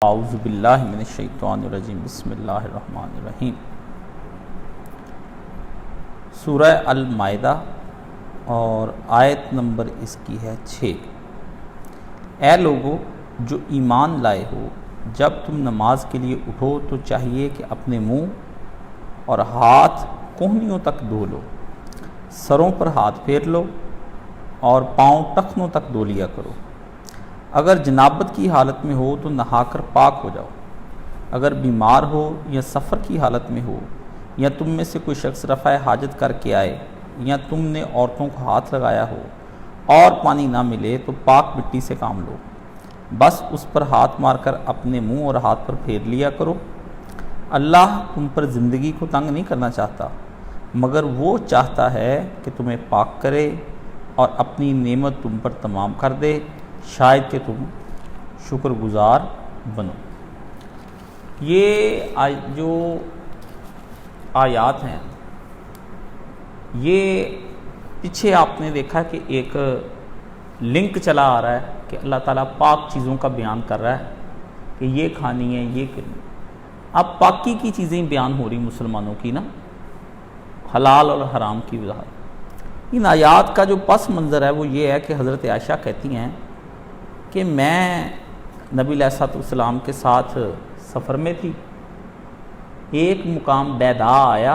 اعوذ باللہ من الشیطان الرجیم بسم اللہ الرحمن الرحیم۔ سورہ المائدہ اور آیت نمبر اس کی ہے 6۔ اے لوگو جو ایمان لائے ہو، جب تم نماز کے لیے اٹھو تو چاہیے کہ اپنے منہ اور ہاتھ کہنیوں تک دھو لو، سروں پر ہاتھ پھیر لو اور پاؤں ٹخنوں تک دھو لیا کرو۔ اگر جنابت کی حالت میں ہو تو نہا کر پاک ہو جاؤ۔ اگر بیمار ہو یا سفر کی حالت میں ہو یا تم میں سے کوئی شخص رفع حاجت کر کے آئے یا تم نے عورتوں کو ہاتھ لگایا ہو اور پانی نہ ملے تو پاک مٹی سے کام لو، بس اس پر ہاتھ مار کر اپنے منہ اور ہاتھ پر پھیر لیا کرو۔ اللہ تم پر زندگی کو تنگ نہیں کرنا چاہتا، مگر وہ چاہتا ہے کہ تمہیں پاک کرے اور اپنی نعمت تم پر تمام کر دے، شاید کہ تم شکر گزار بنو۔ یہ جو آیات ہیں، یہ پیچھے آپ نے دیکھا کہ ایک لنک چلا آ رہا ہے کہ اللہ تعالیٰ پاک چیزوں کا بیان کر رہا ہے کہ یہ کھانی ہے، یہ کرنی۔ اب پاکی کی چیزیں بیان ہو رہی مسلمانوں کی نا، حلال اور حرام کی وضاحت۔ ان آیات کا جو پس منظر ہے وہ یہ ہے کہ حضرت عائشہ کہتی ہیں کہ میں نبی علیہ الصلوۃ والسلام کے ساتھ سفر میں تھی، ایک مقام بیدا آیا،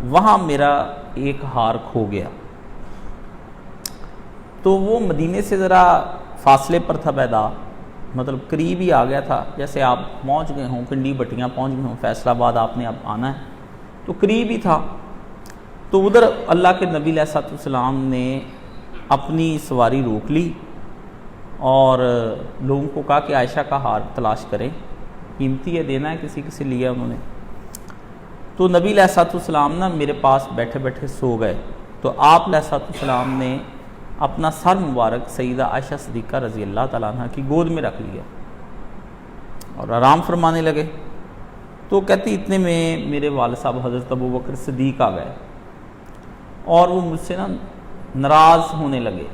وہاں میرا ایک ہار کھو گیا۔ تو وہ مدینے سے ذرا فاصلے پر تھا بیدا، مطلب قریب ہی آ گیا تھا، جیسے آپ پہنچ گئے ہوں، کنڈی بٹیاں پہنچ گئے ہوں، فیصل آباد آپ نے اب آنا ہے تو قریب ہی تھا۔ تو ادھر اللہ کے نبی علیہ الصلوۃ والسلام نے اپنی سواری روک لی اور لوگوں کو کہا کہ عائشہ کا ہار تلاش کریں، قیمتی ہے، دینا ہے، کسی کسی لیا انہوں نے۔ تو نبی علیہ الصلوۃ والسلام نا میرے پاس بیٹھے بیٹھے سو گئے، تو آپ علیہ الصلوۃ والسلام نے اپنا سر مبارک سیدہ عائشہ صدیقہ رضی اللہ تعالیٰ عنہ کی گود میں رکھ لیا اور آرام فرمانے لگے۔ تو کہتی اتنے میں میرے والد صاحب حضرت ابوبکر صدیق آ گئے اور وہ مجھ سے نا ناراض ہونے لگے،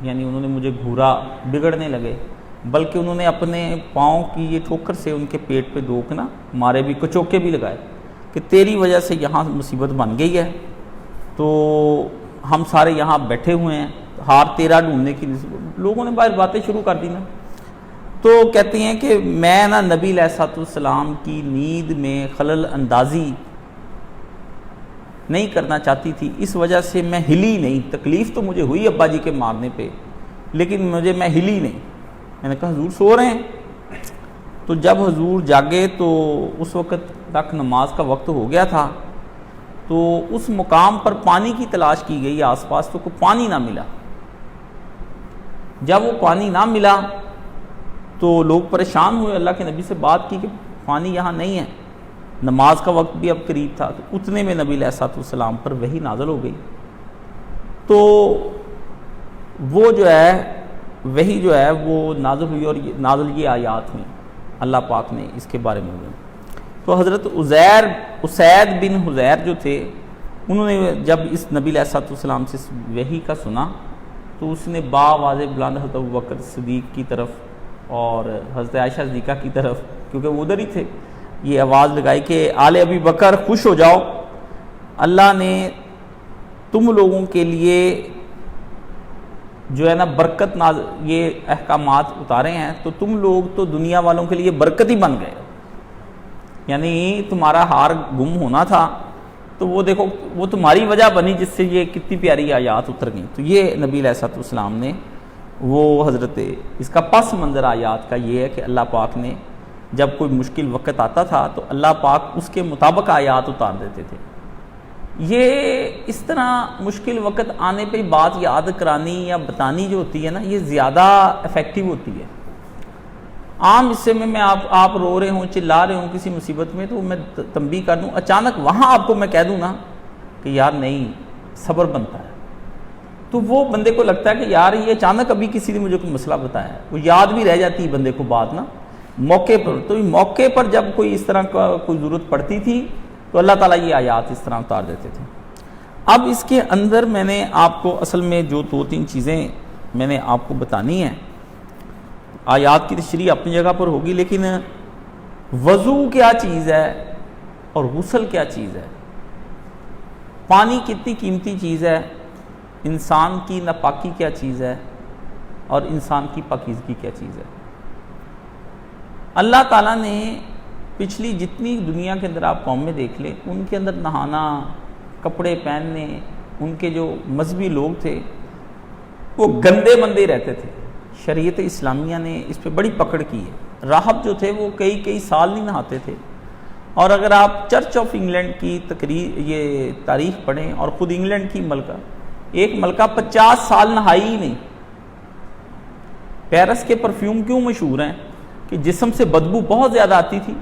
یعنی انہوں نے مجھے گھورا، بگڑنے لگے، بلکہ انہوں نے اپنے پاؤں کی یہ ٹھوکر سے ان کے پیٹ پہ دوکنا مارے بھی، کچوکے بھی لگائے کہ تیری وجہ سے یہاں مصیبت بن گئی ہے، تو ہم سارے یہاں بیٹھے ہوئے ہیں، ہار تیرا ڈھونڈنے کی لوگوں نے باہر باتیں شروع کر دی نا۔ تو کہتے ہیں کہ میں نا نبی علیہ الصلوۃ والسلام کی نیند میں خلل اندازی نہیں کرنا چاہتی تھی، اس وجہ سے میں ہلی نہیں۔ تکلیف تو مجھے ہوئی ابا جی کے مارنے پہ، لیکن میں ہلی نہیں۔ میں نے کہا حضور سو رہے ہیں؟ تو جب حضور جاگے تو اس وقت تک نماز کا وقت ہو گیا تھا، تو اس مقام پر پانی کی تلاش کی گئی آس پاس، تو کوئی پانی نہ ملا۔ جب وہ پانی نہ ملا تو لوگ پریشان ہوئے، اللہ کے نبی سے بات کی کہ پانی یہاں نہیں ہے، نماز کا وقت بھی اب قریب تھا۔ تو اتنے میں نبی علیہ الصلوۃ والسلام پر وحی نازل ہو گئی۔ تو وہ جو ہے وحی جو ہے وہ نازل ہوئی، اور نازل یہ آیات ہوئی، اللہ پاک نے اس کے بارے میں ہوئی۔ تو حضرت اسید بن حضیر جو تھے، انہوں نے جب اس نبی علیہ الصلوۃ والسلام سے وحی کا سنا تو اس نے باآواز بلند حضرت ابوبکر صدیق کی طرف اور حضرت عائشہ صدیقہ کی طرف، کیونکہ وہ ادھر ہی تھے، یہ آواز لگائی کہ آل ابی بکر خوش ہو جاؤ، اللہ نے تم لوگوں کے لیے جو ہے نا برکت یہ احکامات اتارے ہیں، تو تم لوگ تو دنیا والوں کے لیے برکت ہی بن گئے، یعنی تمہارا ہار گم ہونا تھا تو وہ دیکھو وہ تمہاری وجہ بنی، جس سے یہ کتنی پیاری آیات اتر گئیں۔ تو یہ نبی علیہ الصلوۃ والسلام نے وہ حضرت اس کا پس منظر آیات کا یہ ہے کہ اللہ پاک نے جب کوئی مشکل وقت آتا تھا تو اللہ پاک اس کے مطابق آیات اتار دیتے تھے۔ یہ اس طرح مشکل وقت آنے پہ بات یاد کرانی یا بتانی جو ہوتی ہے نا، یہ زیادہ افیکٹو ہوتی ہے۔ عام حصے میں آپ رو رہے ہوں، چلا رہے ہوں کسی مصیبت میں، تو میں تنبیہ کر دوں، اچانک وہاں آپ کو میں کہہ دوں نا کہ یار نہیں، صبر بنتا ہے، تو وہ بندے کو لگتا ہے کہ یار یہ اچانک ابھی کسی نے مجھے کوئی مسئلہ بتایا ہے، وہ یاد بھی رہ جاتی ہے بندے کو بات نا موقع پر۔ تو موقع پر جب کوئی اس طرح کا کوئی ضرورت پڑتی تھی تو اللہ تعالیٰ یہ آیات اس طرح اتار دیتے تھے۔ اب اس کے اندر میں نے آپ کو اصل میں جو 2-3 چیزیں میں نے آپ کو بتانی ہیں، آیات کی تشریح اپنی جگہ پر ہوگی، لیکن وضو کیا چیز ہے اور غسل کیا چیز ہے، پانی کتنی قیمتی چیز ہے، انسان کی ناپاکی کیا چیز ہے اور انسان کی پاکیزگی کیا چیز ہے۔ اللہ تعالیٰ نے پچھلی جتنی دنیا کے اندر آپ قوم میں دیکھ لیں، ان کے اندر نہانا، کپڑے پہننے، ان کے جو مذہبی لوگ تھے وہ گندے مندے رہتے تھے۔ شریعت اسلامیہ نے اس پہ بڑی پکڑ کی ہے۔ راہب جو تھے وہ کئی سال نہیں نہاتے تھے، اور اگر آپ چرچ آف انگلینڈ کی یہ تاریخ پڑھیں، اور خود انگلینڈ کی ایک ملکہ 50 سال نہائی ہی نہیں۔ پیرس کے پرفیوم کیوں مشہور ہیں؟ کہ جسم سے بدبو بہت زیادہ آتی تھی،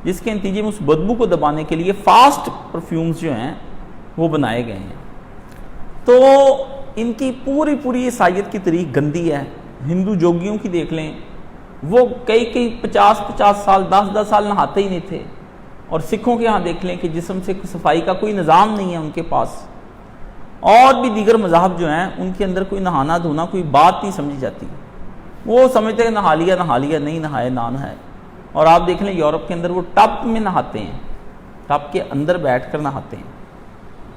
جس کے نتیجے میں اس بدبو کو دبانے کے لیے فاسٹ پرفیومز جو ہیں وہ بنائے گئے ہیں۔ تو ان کی پوری عیسائیت کی طریق گندی ہے۔ ہندو جوگیوں کی دیکھ لیں، وہ کئی 50 سال 10 سال نہاتے ہی نہیں تھے، اور سکھوں کے ہاں دیکھ لیں کہ جسم سے صفائی کا کوئی نظام نہیں ہے ان کے پاس، اور بھی دیگر مذاہب جو ہیں ان کے اندر کوئی نہانا دھونا کوئی بات نہیں سمجھی جاتی۔ وہ سمجھتے ہیں نہا لیا، نہیں نہائے نہ نہائے۔ اور آپ دیکھ لیں یورپ کے اندر وہ ٹب میں نہاتے ہیں، ٹب کے اندر بیٹھ کر نہاتے ہیں۔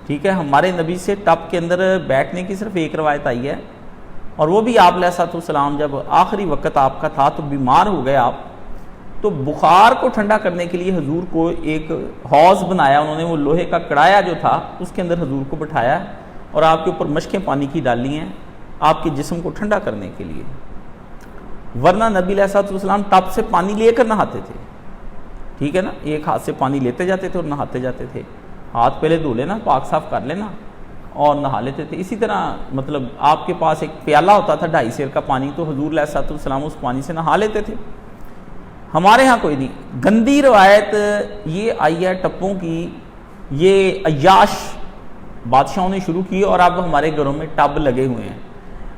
ٹھیک ہے، ہمارے نبی سے ٹب کے اندر بیٹھنے کی صرف ایک روایت آئی ہے، اور وہ بھی آپ علیہ السلام جب آخری وقت آپ کا تھا تو بیمار ہو گئے آپ، تو بخار کو ٹھنڈا کرنے کے لیے حضور کو ایک حوض بنایا انہوں نے، وہ لوہے کا کڑایا جو تھا اس کے اندر حضور کو بٹھایا، اور آپ کے اوپر مشقیں پانی کی ڈالی ہیں آپ کے جسم کو ٹھنڈا کرنے کے لیے۔ ورنہ نبی علیہ السلام ٹب سے پانی لے کر نہاتے تھے۔ ٹھیک ہے نا، ایک ہاتھ سے پانی لیتے جاتے تھے اور نہاتے جاتے تھے، ہاتھ پہلے دھو لینا، پاک صاف کر لینا اور نہا لیتے تھے۔ اسی طرح مطلب آپ کے پاس ایک پیالہ ہوتا تھا 2.5 سیر کا پانی، تو حضور علیہ السلام اس پانی سے نہا لیتے تھے۔ ہمارے ہاں کوئی نہیں۔ گندی روایت یہ آئی ہے ٹپوں کی، یہ عیاش بادشاہوں نے شروع کی، اور اب ہمارے گھروں میں ٹب لگے ہوئے ہیں،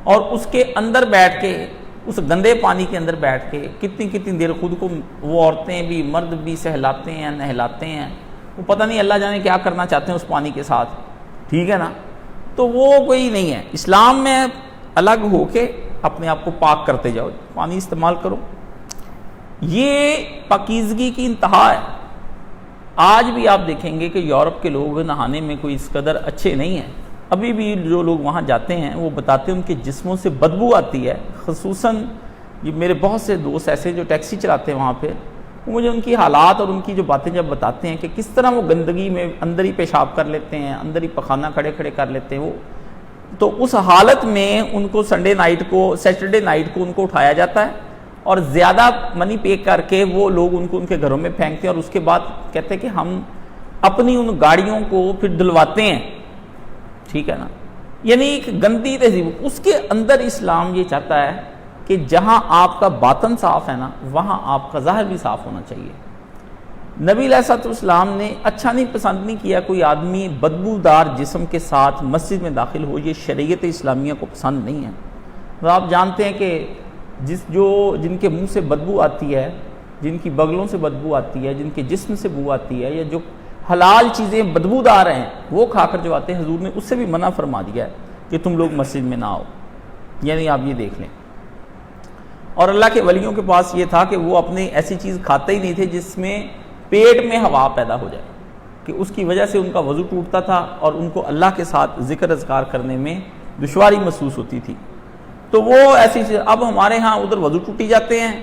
اور اس کے اندر بیٹھ کے، اس گندے پانی کے اندر بیٹھ کے کتنی دیر خود کو وہ عورتیں بھی مرد بھی سہلاتے ہیں، نہلاتے ہیں، وہ پتہ نہیں اللہ جانے کیا کرنا چاہتے ہیں اس پانی کے ساتھ۔ ٹھیک ہے نا، تو وہ کوئی نہیں ہے۔ اسلام میں الگ ہو کے اپنے آپ کو پاک کرتے جاؤ، پانی استعمال کرو، یہ پاکیزگی کی انتہا ہے۔ آج بھی آپ دیکھیں گے کہ یورپ کے لوگ نہانے میں کوئی اس قدر اچھے نہیں ہیں۔ ابھی بھی جو لوگ وہاں جاتے ہیں وہ بتاتے ہیں ان کے جسموں سے بدبو آتی ہے، خصوصاً یہ میرے بہت سے دوست ایسے جو ٹیکسی چلاتے ہیں وہاں پہ، وہ مجھے ان کی حالات اور ان کی جو باتیں جب بتاتے ہیں کہ کس طرح وہ گندگی میں اندر ہی پیشاب کر لیتے ہیں، اندر ہی پخانہ کھڑے کر لیتے ہیں وہ، تو اس حالت میں ان کو سیٹرڈے نائٹ کو ان کو اٹھایا جاتا ہے، اور زیادہ منی پے کر کے وہ لوگ ان کو ان کے گھروں میں پھینکتے ہیں، اور اس کے بعد کہتے ہیں کہ ہم اپنی ان گاڑیوں کو پھر دھلواتے ہیں۔ ٹھیک ہے نا، یعنی ایک گندی تہذیب۔ اس کے اندر اسلام یہ چاہتا ہے کہ جہاں آپ کا باطن صاف ہے نا، وہاں آپ کا ظاہر بھی صاف ہونا چاہیے۔ نبی علیہ السلام نے اچھا نہیں پسند نہیں کیا کوئی آدمی بدبودار جسم کے ساتھ مسجد میں داخل ہو، یہ شریعت اسلامیہ کو پسند نہیں ہے۔ تو آپ جانتے ہیں کہ جن کے منہ سے بدبو آتی ہے، جن کی بغلوں سے بدبو آتی ہے، جن کے جسم سے بو آتی ہے، یا جو حلال چیزیں بدبودار ہیں وہ کھا کر جو آتے ہیں، حضور نے اس سے بھی منع فرما دیا ہے کہ تم لوگ مسجد میں نہ آؤ۔ یعنی آپ یہ دیکھ لیں۔ اور اللہ کے ولیوں کے پاس یہ تھا کہ وہ اپنی ایسی چیز کھاتے ہی نہیں تھے جس میں پیٹ میں ہوا پیدا ہو جائے، کہ اس کی وجہ سے ان کا وضو ٹوٹتا تھا اور ان کو اللہ کے ساتھ ذکر اذکار کرنے میں دشواری محسوس ہوتی تھی۔ تو وہ ایسی چیز، اب ہمارے ہاں ادھر وضو ٹوٹی جاتے ہیں،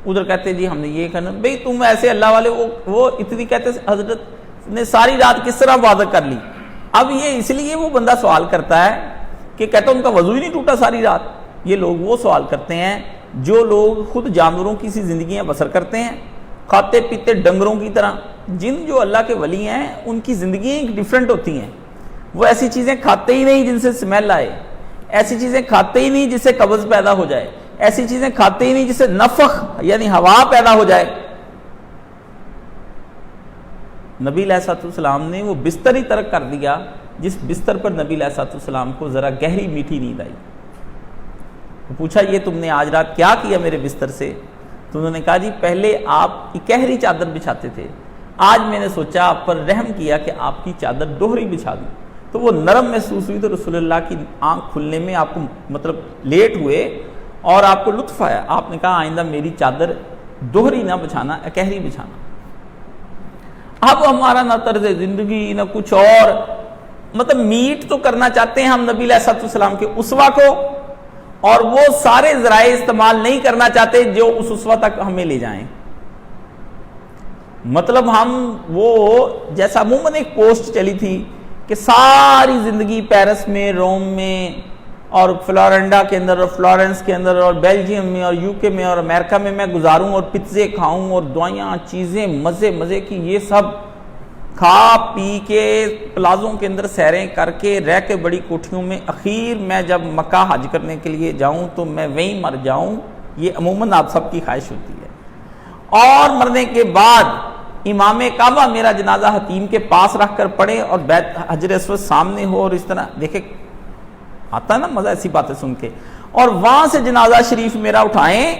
ادھر کہتے ہیں جی ہم نے یہ کرنا، بھئی تم ایسے اللہ والے، وہ اتنی کہتے ہیں حضرت نے ساری رات کس طرح عبادت کر لی۔ اب یہ اس لیے وہ بندہ سوال کرتا ہے کہ کہتا ان کا وضو ہی نہیں ٹوٹا ساری رات۔ یہ لوگ وہ سوال کرتے ہیں جو لوگ خود جانوروں کی سی زندگیاں بسر کرتے ہیں، کھاتے پیتے ڈنگروں کی طرح۔ جو اللہ کے ولی ہیں ان کی زندگیاں ڈیفرنٹ ہوتی ہیں، وہ ایسی چیزیں کھاتے ہی نہیں جن سے اسمیل آئے، ایسی چیزیں کھاتے ہی نہیں جس سے قبض پیدا ہو جائے، ایسی چیزیں کھاتے ہی نہیں جس سے نفخ یعنی ہوا پیدا ہو جائے۔ نبی علیہ السلام نے وہ بستر ہی ترک کر دیا جس بستر پر نبی علیہ السلام کو ذرا گہری میٹھی نیند آئی۔ پوچھا یہ تم نے آج رات کیا کیا میرے بستر سے؟ تو انہوں نے کہا جی پہلے آپ اکہری چادر بچھاتے تھے، آج میں نے سوچا آپ پر رحم کیا کہ آپ کی چادر دوہری بچھا دوں۔ تو وہ نرم محسوس ہوئی، تو رسول اللہ کی آنکھ کھلنے میں آپ کو مطلب لیٹ ہوئے اور آپ کو لطف آیا, آپ نے کہا آئندہ میری چادر دوہری نہ بچھانا, اکہری بچھانا. اب ہمارا نہ طرز زندگی نہ کچھ اور, مطلب میٹ تو کرنا چاہتے ہیں ہم نبی علیہ السلام کے اسوہ کو, اور وہ سارے ذرائع استعمال نہیں کرنا چاہتے جو اس اسوہ تک ہمیں لے جائیں. مطلب ہم وہ جیسا عموماً ایک پوسٹ چلی تھی کہ ساری زندگی پیرس میں, روم میں اور فلورنڈا کے اندر اور فلورنس کے اندر اور بیلجیم میں اور یو کے میں اور امریکہ میں گزاروں اور پتزے کھاؤں اور دوائیاں چیزیں مزے کی یہ سب کھا پی کے پلازوں کے اندر سیریں کر کے رہ کے بڑی کوٹھیوں میں, اخیر میں جب مکہ حج کرنے کے لیے جاؤں تو میں وہیں مر جاؤں. یہ عموماً آپ سب کی خواہش ہوتی ہے. اور مرنے کے بعد امام کعبہ میرا جنازہ حتیم کے پاس رکھ کر پڑے اور بیت حجر اسود سامنے ہو, اور اس طرح دیکھیں آتا ہے نا مزہ ایسی باتیں سن کے, اور وہاں سے جنازہ شریف میرا اٹھائیں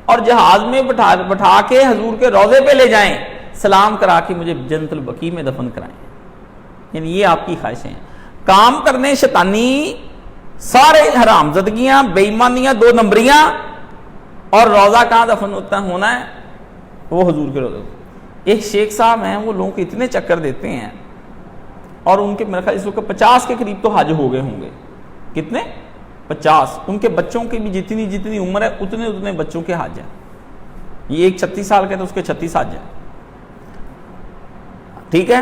اور جہاز میں بٹھا کے حضور کے روضے پہ لے جائیں, سلام کرا کے مجھے جنت البقیع میں دفن کرائیں. یعنی یہ آپ کی خواہشیں ہیں. کام کرنے شیطانی, سارے حرام زدگیاں, بے ایمانیاں, 2 نمبریاں, اور روضہ کہاں دفن ہونا ہے, وہ حضور کے روضے. ایک شیخ صاحب ہیں, وہ لوگوں کو اتنے چکر دیتے ہیں, اور ان کے میرے خیال اس وقت 50 کے قریب تو حج ہو گئے ہوں گے. کتنے؟ 50. ان کے بچوں کی بھی جتنی عمر ہے اتنے بچوں کے حج ہیں. یہ ایک 36 سال کا ہے تو اس کے 36 حج ہیں. ٹھیک ہے,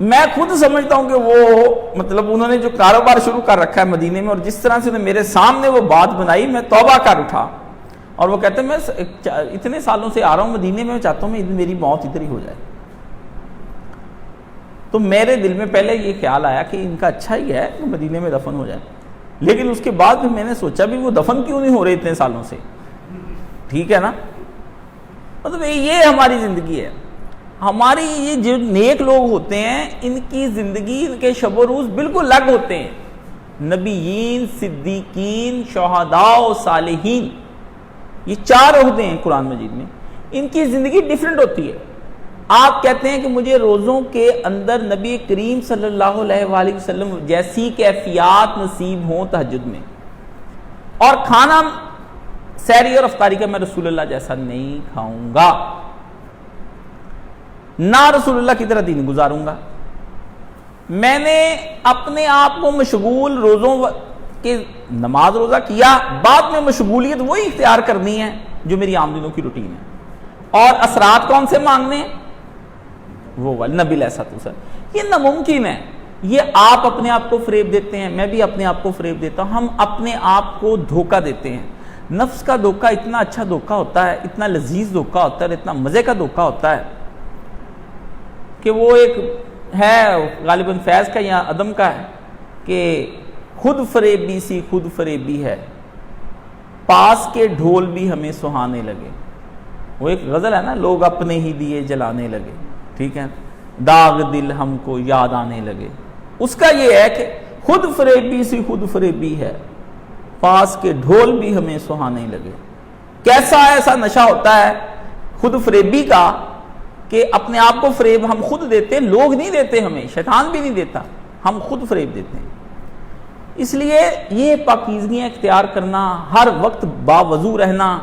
میں خود سمجھتا ہوں کہ وہ مطلب انہوں نے جو کاروبار شروع کر رکھا ہے مدینے میں, اور جس طرح سے انہوں نے میرے سامنے وہ بات بنائی, میں توبہ کر اٹھا. اور وہ کہتے ہیں میں اتنے سالوں سے آ رہا ہوں مدینے میں, چاہتا ہوں میری موت ادھر ہی ہو جائے. تو میرے دل میں پہلے یہ خیال آیا کہ ان کا اچھا ہی ہے کہ مدینے میں دفن ہو جائے, لیکن اس کے بعد میں نے سوچا بھی وہ دفن کیوں نہیں ہو رہے اتنے سالوں سے. ٹھیک ہے نا, مطلب یہ ہماری زندگی ہے. ہماری یہ جو نیک لوگ ہوتے ہیں ان کی زندگی, ان کے شب و روز بالکل الگ ہوتے ہیں. نبیین, صدیقین, شہداء و صالحین, یہ 4 عہدے ہیں قرآن مجید میں, ان کی زندگی ڈیفرنٹ ہوتی ہے. آپ کہتے ہیں کہ مجھے روزوں کے اندر نبی کریم صلی اللہ علیہ وآلہ وسلم جیسی کیفیات نصیب ہوں تہجد میں, اور کھانا سحری اور افطاری کا میں رسول اللہ جیسا نہیں کھاؤں گا, نہ رسول اللہ کی طرح دین گزاروں گا. میں نے اپنے آپ کو مشغول روزوں کہ نماز روزہ کیا, بعد میں مشغولیت وہی اختیار کرنی ہے جو میری عام دنوں کی روٹین ہے. اور اثرات کون سے مانگنے ہیں؟ وہ نبی علیہ السلام. یہ ناممکن ہے. یہ آپ اپنے آپ کو فریب دیتے ہیں, میں بھی اپنے آپ کو فریب دیتا ہوں. ہم اپنے آپ کو دھوکہ دیتے ہیں. نفس کا دھوکہ اتنا اچھا دھوکہ ہوتا ہے, اتنا لذیذ دھوکہ ہوتا ہے, اتنا مزے کا دھوکہ ہوتا ہے کہ وہ ایک ہے غالباً فیض کا یا عدم کا ہے کہ خود فریبی سی خود فریبی ہے, پاس کے ڈھول بھی ہمیں سہانے لگے. وہ ایک غزل ہے نا, لوگ اپنے ہی دیے جلانے لگے. ٹھیک ہے, داغ دل ہم کو یاد آنے لگے. اس کا یہ ہے کہ خود فریبی سی خود فریبی ہے, پاس کے ڈھول بھی ہمیں سہانے لگے. کیسا ایسا نشہ ہوتا ہے خود فریبی کا کہ اپنے آپ کو فریب ہم خود دیتے, لوگ نہیں دیتے ہمیں, شیطان بھی نہیں دیتا, ہم خود فریب دیتے ہیں. اس لیے یہ پاکیزگیاں اختیار کرنا, ہر وقت باوضو رہنا,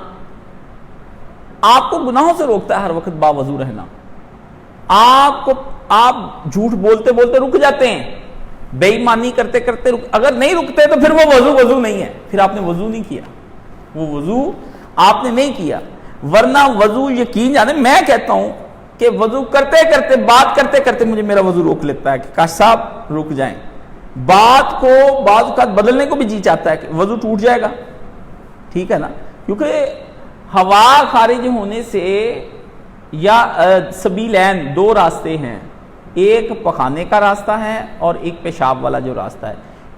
آپ کو گناہوں سے روکتا ہے. ہر وقت باوضو رہنا, آپ جھوٹ بولتے بولتے رک جاتے ہیں, بے ایمانی کرتے کرتے اگر نہیں رکتے تو پھر وہ وضو نہیں ہے, پھر آپ نے وضو نہیں کیا, وہ وضو آپ نے نہیں کیا. ورنہ وضو یقین جانے, میں کہتا ہوں کہ وضو کرتے کرتے بات کرتے کرتے مجھے میرا وضو روک لیتا ہے کہ کاش صاحب رک جائیں. بات کو بعض اوقات بدلنے کو بھی جی چاہتا ہے کہ وضو ٹوٹ جائے گا. ٹھیک ہے نا, کیونکہ ہوا خارج ہونے سے یا سبیلین 2 راستے ہیں, ایک پخانے کا راستہ ہے اور ایک پیشاب والا جو راستہ ہے.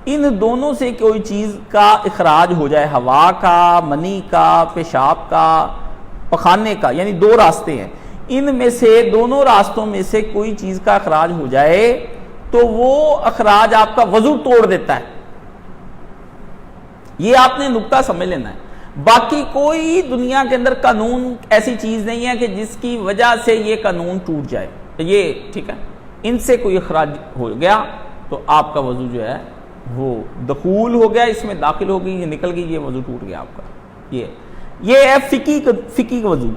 ان دونوں سے کوئی چیز کا اخراج ہو جائے, ہوا کا, منی کا, پیشاب کا, پخانے کا, یعنی 2 راستے ہیں. ان میں سے دونوں راستوں میں سے کوئی چیز کا اخراج ہو جائے تو وہ اخراج آپ کا وضو توڑ دیتا ہے. یہ آپ نے نکتہ سمجھ لینا ہے. باقی کوئی دنیا کے اندر قانون ایسی چیز نہیں ہے کہ جس کی وجہ سے یہ قانون ٹوٹ جائے. یہ ٹھیک ہے, ان سے کوئی اخراج ہو گیا تو آپ کا وضو جو ہے وہ دخول ہو گیا، اس میں داخل ہو گئی، یہ نکل گئی، یہ وضو ٹوٹ گیا آپ کا. یہ ہے فقی کا وضو.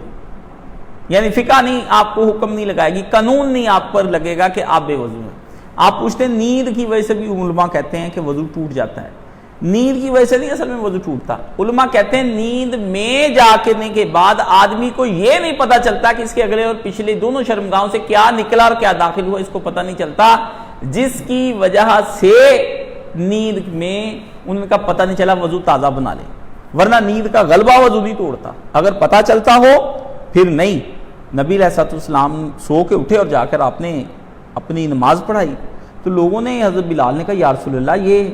یعنی فقہ نہیں آپ کو حکم نہیں لگائے گی، قانون نہیں آپ پر لگے گا کہ آپ بے وضو ہیں. آپ پوچھتے ہیں نیند کی وجہ سے بھی علماء کہتے ہیں کہ وضو ٹوٹ جاتا ہے. نیند کی وجہ سے نہیں اصل میں وضو ٹوٹتا. علماء کہتے ہیں نیند میں جا کے بعد آدمی کو یہ نہیں پتا چلتا کہ اس کے اگلے اور پچھلے دونوں شرمگاہوں سے کیا نکلا اور کیا داخل ہوا، اس کو پتہ نہیں چلتا، جس کی وجہ سے نیند میں ان کا پتہ نہیں چلا، وضو تازہ بنا لے. ورنہ نیند کا غلبہ وضو نہیں توڑتا. اگر پتہ چلتا ہو پھر نہیں. نبی علیہ الصلوۃ والسلام سو کے اٹھے اور جا کر آپ نے اپنی نماز پڑھائی تو لوگوں نے، حضرت بلال نے کہا یا رسول اللہ، یہ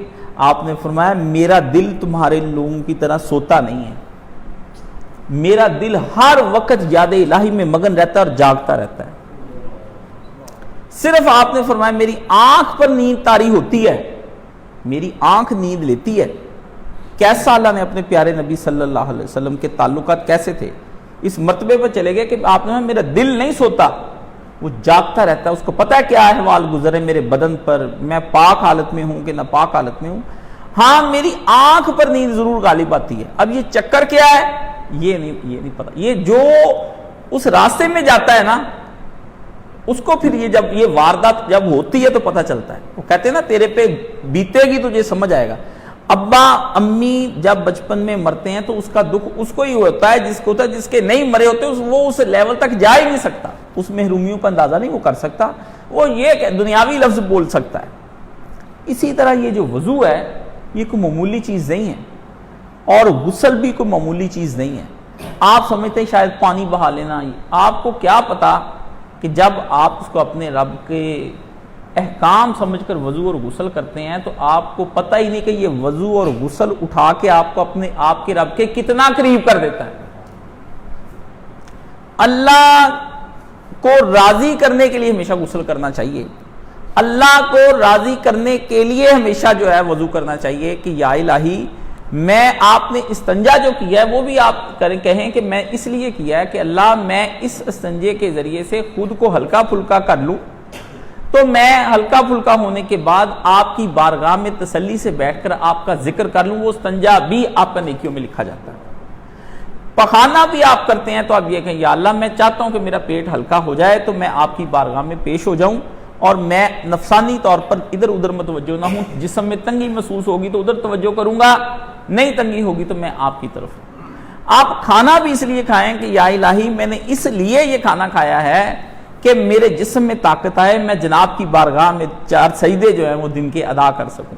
آپ نے فرمایا میرا دل تمہارے لوگوں کی طرح سوتا نہیں ہے، میرا دل ہر وقت یاد الہی میں مگن رہتا ہے اور جاگتا رہتا ہے. صرف آپ نے فرمایا میری آنکھ پر نیند طاری ہوتی ہے، میری آنکھ نیند لیتی ہے. کیسا اللہ نے اپنے پیارے نبی صلی اللہ علیہ وسلم کے تعلقات کیسے تھے، اس مرتبے پر چلے گئے کہ آپ نے میرا دل نہیں سوتا، وہ جاگتا رہتا ہے، اس کو پتہ ہے کیا احوال گزرے میرے بدن پر، میں پاک حالت میں ہوں کہ ناپاک حالت میں ہوں. ہاں میری آنکھ پر نیند ضرور غالب آتی ہے. اب یہ چکر کیا ہے یہ نہیں پتا. یہ جو اس راستے میں جاتا ہے نا اس کو پھر یہ جب یہ واردات جب ہوتی ہے تو پتہ چلتا ہے. وہ کہتے ہیں نا تیرے پہ بیتے گی تجھے سمجھ آئے گا. ابا امی جب بچپن میں مرتے ہیں تو اس کا دکھ اس کو ہی ہوتا ہے جس کو ہوتا ہے، جس کے نہیں مرے ہوتے وہ اس لیول تک جا ہی نہیں سکتا، اس محرومیوں کا اندازہ نہیں وہ کر سکتا، وہ یہ دنیاوی لفظ بول سکتا ہے. اسی طرح یہ جو وضو ہے یہ کوئی معمولی چیز نہیں ہے، اور غسل بھی کوئی معمولی چیز نہیں ہے. آپ سمجھتے ہیں شاید پانی بہا لینا، آپ کو کیا پتا کہ جب آپ اس کو اپنے رب کے احکام سمجھ کر وضو اور غسل کرتے ہیں تو آپ کو پتہ ہی نہیں کہ یہ وضو اور غسل اٹھا کے آپ کو آپ کے رب کے کتنا قریب کر دیتا ہے. اللہ کو راضی کرنے کے لیے ہمیشہ غسل کرنا چاہیے، اللہ کو راضی کرنے کے لیے ہمیشہ جو ہے وضو کرنا چاہیے کہ یا الہی میں آپ نے استنجا جو کیا ہے وہ بھی آپ کہیں کہ میں اس لیے کیا ہے کہ اللہ میں اس استنجے کے ذریعے سے خود کو ہلکا پھلکا کر لوں، تو میں ہلکا پھلکا ہونے کے بعد آپ کی بارگاہ میں تسلی سے بیٹھ کر آپ کا ذکر کر لوں. وہ استنجا بھی آپ کا نیکیوں میں لکھا جاتا ہے. پخانہ بھی آپ کرتے ہیں تو آپ یہ کہیں یا اللہ میں چاہتا ہوں کہ میرا پیٹ ہلکا ہو جائے تو میں آپ کی بارگاہ میں پیش ہو جاؤں اور میں نفسانی طور پر ادھر ادھر متوجہ نہ ہوں. جسم میں تنگی محسوس ہوگی تو ادھر توجہ کروں گا، نہیں تنگی ہوگی تو میں آپ کی طرف. آپ کھانا بھی اس لیے کھائیں کہ یا الہی میں نے اس لیے یہ کھانا کھایا ہے کہ میرے جسم میں طاقت آئے، میں جناب کی بارگاہ میں 4 سجدے جو ہیں وہ دن کے ادا کر سکوں.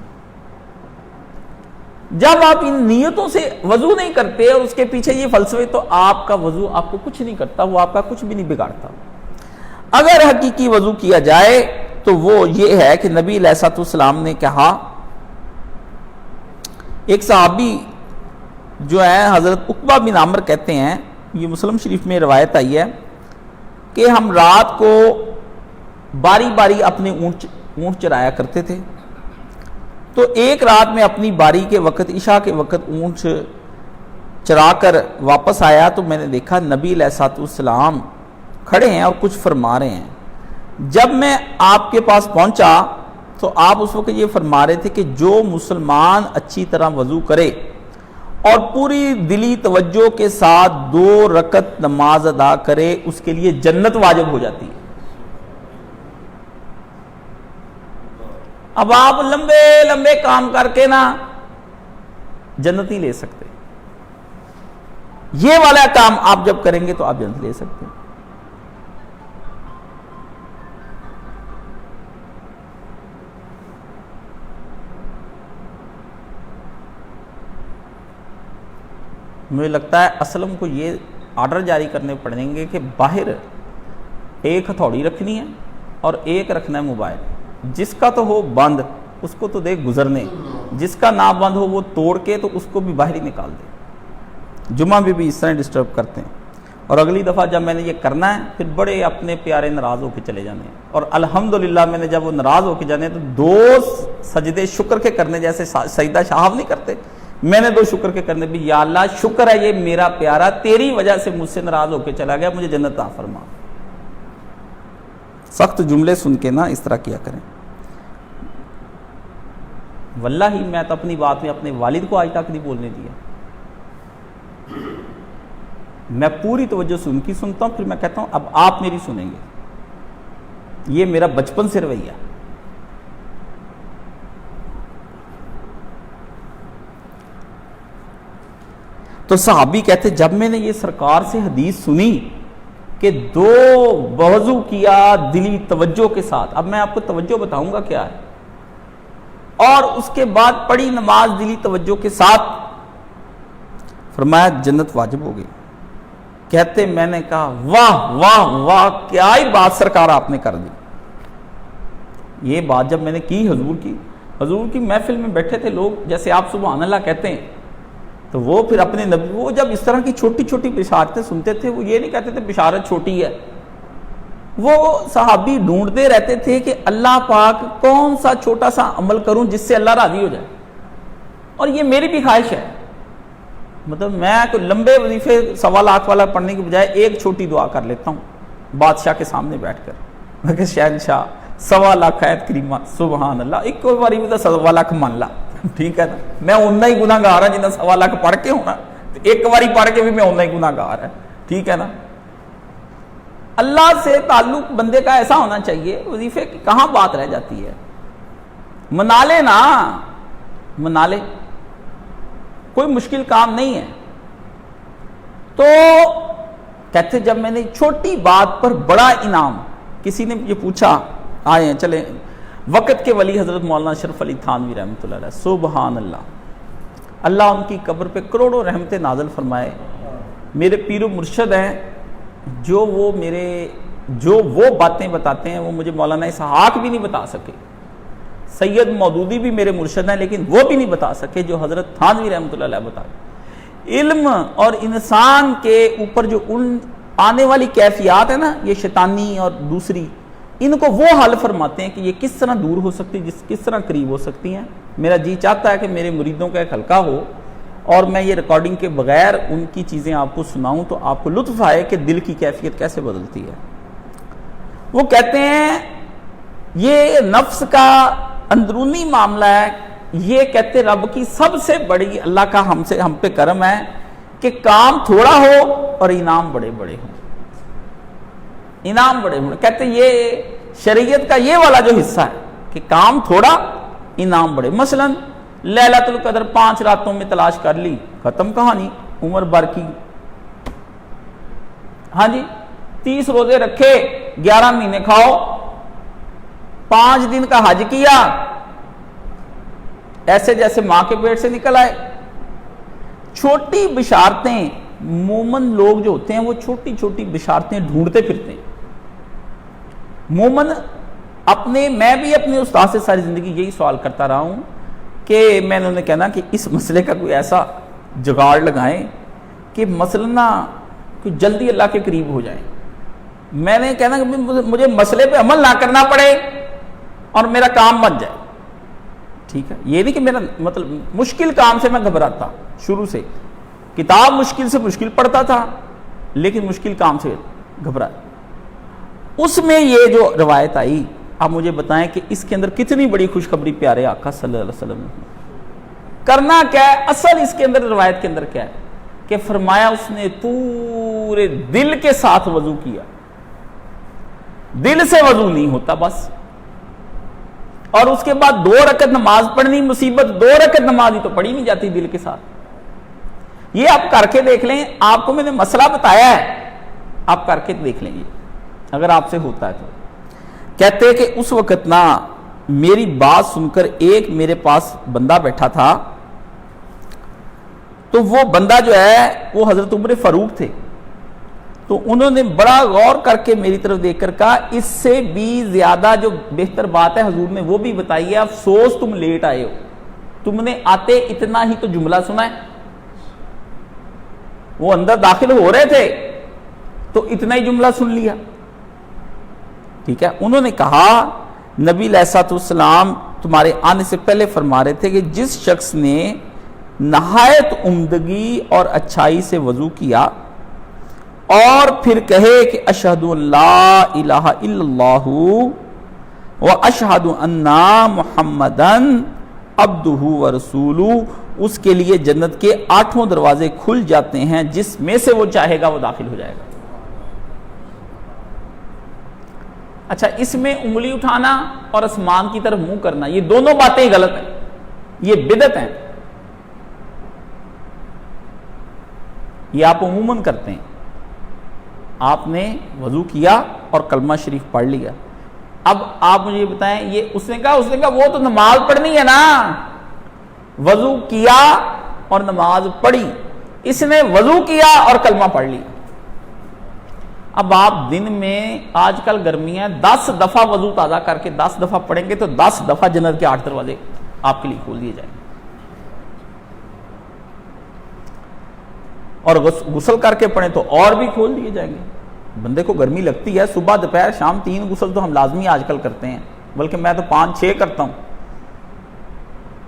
جب آپ ان نیتوں سے وضو نہیں کرتے اور اس کے پیچھے یہ فلسفے تو آپ کا وضو آپ کو کچھ نہیں کرتا، وہ آپ کا کچھ بھی نہیں بگاڑتا. اگر حقیقی وضو کیا جائے تو وہ یہ ہے کہ نبی علیہ الصلوۃ والسلام نے کہا، ایک صحابی جو ہے حضرت عقبہ بن عامر کہتے ہیں، یہ مسلم شریف میں روایت آئی ہے کہ ہم رات کو باری باری اپنے اونٹ چرایا کرتے تھے. تو ایک رات میں اپنی باری کے وقت عشاء کے وقت اونٹ چرا کر واپس آیا تو میں نے دیکھا نبی علیہ الصلوۃ والسلام کھڑے ہیں اور کچھ فرما رہے ہیں. جب میں آپ کے پاس پہنچا تو آپ اس وقت یہ فرما رہے تھے کہ جو مسلمان اچھی طرح وضو کرے اور پوری دلی توجہ کے ساتھ 2 رکعت نماز ادا کرے اس کے لیے جنت واجب ہو جاتی ہے. اب آپ لمبے لمبے کام کر کے نا جنت نہیں لے سکتے، یہ والا کام آپ جب کریں گے تو آپ جنت لے سکتے ہیں. مجھے لگتا ہے اسلم کو یہ آرڈر جاری کرنے پڑیں گے کہ باہر ایک ہتھوڑی رکھنی ہے اور ایک رکھنا ہے موبائل. جس کا تو ہو بند اس کو تو دے گزرنے، جس کا نہ بند ہو وہ توڑ کے تو اس کو بھی باہر ہی نکال دے. جمعہ بھی اس طرح ڈسٹرب کرتے ہیں. اور اگلی دفعہ جب میں نے یہ کرنا ہے پھر بڑے اپنے پیارے ناراض ہو کے چلے جانے ہیں. اور الحمدللہ میں نے جب وہ ناراض ہو کے جانے تو 2 سجدے شکر کے کرنے، جیسے سجدہ شہاب نہیں کرتے، میں نے 2 شکر کے کرنے بھی. یا اللہ شکر ہے یہ میرا پیارا تیری وجہ سے مجھ سے ناراض ہو کے چلا گیا، مجھے جنت عطا فرما. سخت جملے سن کے نا اس طرح کیا کریں. واللہ ہی میں تو اپنی بات میں اپنے والد کو آج تک نہیں بولنے دیا. میں پوری توجہ سے ان کی سنتا ہوں، پھر میں کہتا ہوں اب آپ میری سنیں گے. یہ میرا بچپن سے رویہ. تو صحابی کہتے جب میں نے یہ سرکار سے حدیث سنی کہ دو وضو کیا دلی توجہ کے ساتھ، اب میں آپ کو توجہ بتاؤں گا کیا ہے، اور اس کے بعد پڑھی نماز دلی توجہ کے ساتھ، فرمایا جنت واجب ہو گئی. کہتے میں نے کہا واہ واہ واہ کیا ہی بات سرکار آپ نے کر دی. یہ بات جب میں نے کی حضور کی محفل میں بیٹھے تھے لوگ، جیسے آپ سبحان اللہ کہتے ہیں، تو وہ پھر اپنے نبی، وہ جب اس طرح کی چھوٹی چھوٹی بشارتیں سنتے تھے، وہ یہ نہیں کہتے تھے بشارت چھوٹی ہے، وہ صحابی ڈھونڈتے رہتے تھے کہ اللہ پاک کون سا چھوٹا سا عمل کروں جس سے اللہ راضی ہو جائے. اور یہ میری بھی خواہش ہے، مطلب میں کوئی لمبے وظیفے 1.25 لاکھ والا پڑھنے کی بجائے ایک چھوٹی دعا کر لیتا ہوں بادشاہ کے سامنے بیٹھ کر، میں کہ شہنشاہ 1.25 لاکھ آیت کریمہ سبحان اللہ، ایک باری بھی تو 1.25 لاکھ مان لا، ٹھیک ہے نا. میں اتنا ہی گناہ گار ہوں جتنا 1.25 لاکھ پڑھ کے ہونا، ایک باری پڑھ کے بھی میں اتنا ہی گناہ گار ہے، ٹھیک ہے نا. اللہ سے تعلق بندے کا ایسا ہونا چاہیے، وظیفے کی کہاں بات رہ جاتی ہے، منا لے نا، منا لے، کوئی مشکل کام نہیں ہے. تو کہتے جب میں نے چھوٹی بات پر بڑا انعام، کسی نے یہ پوچھا، آئے ہیں چلیں، وقت کے ولی حضرت مولانا اشرف علی تھانوی رحمۃ اللہ علیہ، سبحان اللہ، اللہ ان کی قبر پہ کروڑوں رحمتیں نازل فرمائے. میرے پیر و مرشد ہیں، جو وہ باتیں بتاتے ہیں وہ مجھے مولانا اسحاق بھی نہیں بتا سکے. سید مودودی بھی میرے مرشد ہیں لیکن وہ بھی نہیں بتا سکے جو حضرت تھانوی رحمۃ اللہ علیہ بتائے. علم اور انسان کے اوپر جو آنے والی کیفیات ہے نا، یہ شیطانی اور دوسری، ان کو وہ حل فرماتے ہیں کہ یہ کس طرح دور ہو سکتی، کس طرح قریب ہو سکتی ہیں. میرا جی چاہتا ہے کہ میرے مریدوں کا ایک حلقہ ہو اور میں یہ ریکارڈنگ کے بغیر ان کی چیزیں آپ کو سناؤں تو آپ کو لطف آئے کہ دل کی کیفیت کیسے بدلتی ہے. وہ کہتے ہیں یہ نفس کا اندرونی معاملہ ہے. یہ کہتے رب کی سب سے بڑی اللہ کا ہم پہ کرم ہے کہ کام تھوڑا ہو اور انعام بڑے بڑے ہوں، انعام بڑے بڑے. کہتے یہ شریعت کا یہ والا جو حصہ ہے کہ کام تھوڑا انعام بڑے. مثلا لیلۃ القدر 5 راتوں میں تلاش کر لی، ختم کہانی، عمر بھر کی. ہاں جی 30 روزے رکھے، 11 مہینے کھاؤ، 5 دن کا حج کیا، ایسے جیسے ماں کے پیٹ سے نکل آئے. چھوٹی بشارتیں، مومن لوگ جو ہوتے ہیں وہ چھوٹی چھوٹی بشارتیں ڈھونڈتے پھرتے ہیں. مومن میں بھی اپنے استاد سے ساری زندگی یہی سوال کرتا رہا ہوں کہ میں نے انہیں کہنا کہ اس مسئلے کا کوئی ایسا جگاڑ لگائیں کہ مثلا کوئی جلدی اللہ کے قریب ہو جائیں. میں نے کہنا کہ مجھے مسئلے پہ عمل نہ کرنا پڑے اور میرا کام بن جائے. ٹھیک ہے، یہ نہیں کہ میرا مطلب مشکل کام سے میں گھبراتا، شروع سے کتاب مشکل سے مشکل پڑھتا تھا لیکن مشکل کام سے گھبرا. اس میں یہ جو روایت آئی، آپ مجھے بتائیں کہ اس کے اندر کتنی بڑی خوشخبری پیارے آقا صلی اللہ علیہ وسلم نے. کرنا کیا ہے اصل اس کے اندر، روایت کے اندر کیا ہے کہ فرمایا اس نے پورے دل کے ساتھ وضو کیا. دل سے وضو نہیں ہوتا بس، اور اس کے بعد 2 رکعت نماز پڑھنی. مصیبت 2 رکعت نماز ہی تو پڑھی نہیں جاتی دل کے ساتھ. یہ آپ کر کے دیکھ لیں، آپ کو میں نے مسئلہ بتایا ہے، آپ کر کے دیکھ لیں یہ اگر آپ سے ہوتا ہے تو. کہتے کہ اس وقت نا میری بات سن کر ایک میرے پاس بندہ بیٹھا تھا، تو وہ بندہ جو ہے وہ حضرت عمر فاروق تھے. تو انہوں نے بڑا غور کر کے میری طرف دیکھ کر کہا اس سے بھی زیادہ جو بہتر بات ہے حضور نے وہ بھی بتائی ہے، افسوس تم لیٹ آئے ہو، تم نے آتے اتنا ہی تو جملہ سنا ہے. وہ اندر داخل ہو رہے تھے تو اتنا ہی جملہ سن لیا. ٹھیک ہے، انہوں نے کہا نبی علیہ الصلوۃ والسلام تمہارے آنے سے پہلے فرما رہے تھے کہ جس شخص نے نہایت عمدگی اور اچھائی سے وضو کیا اور پھر کہے کہ اشہد ان لا الہ الا اللہ و اشہد ان محمدن عبدہ ورسولہ، اس کے لیے جنت کے 8 دروازے کھل جاتے ہیں، جس میں سے وہ چاہے گا وہ داخل ہو جائے گا۔ اچھا، اس میں انگلی اٹھانا اور آسمان کی طرف منہ کرنا، یہ دونوں باتیں غلط ہیں، یہ بدعت ہیں، یہ آپ عموماً کرتے ہیں۔ آپ نے وضو کیا اور کلمہ شریف پڑھ لیا، اب آپ مجھے یہ بتائیں، یہ اس نے کہا وہ تو نماز پڑھنی ہے نا، وضو کیا اور نماز پڑھی، اس نے وضو کیا اور کلمہ پڑھ لیا۔ اب آپ دن میں، آج کل گرمیاں، 10 دفعہ وضو تازہ کر کے 10 دفعہ پڑھیں گے تو 10 دفعہ جنت کے 8 دروازے آپ کے لیے کھول دیے جائیں گے، اور غسل کر کے پڑھیں تو اور بھی کھول دیے جائیں گے۔ بندے کو گرمی لگتی ہے، صبح دوپہر شام 3 غسل تو ہم لازمی آج کل کرتے ہیں، بلکہ میں تو 5-6 کرتا ہوں۔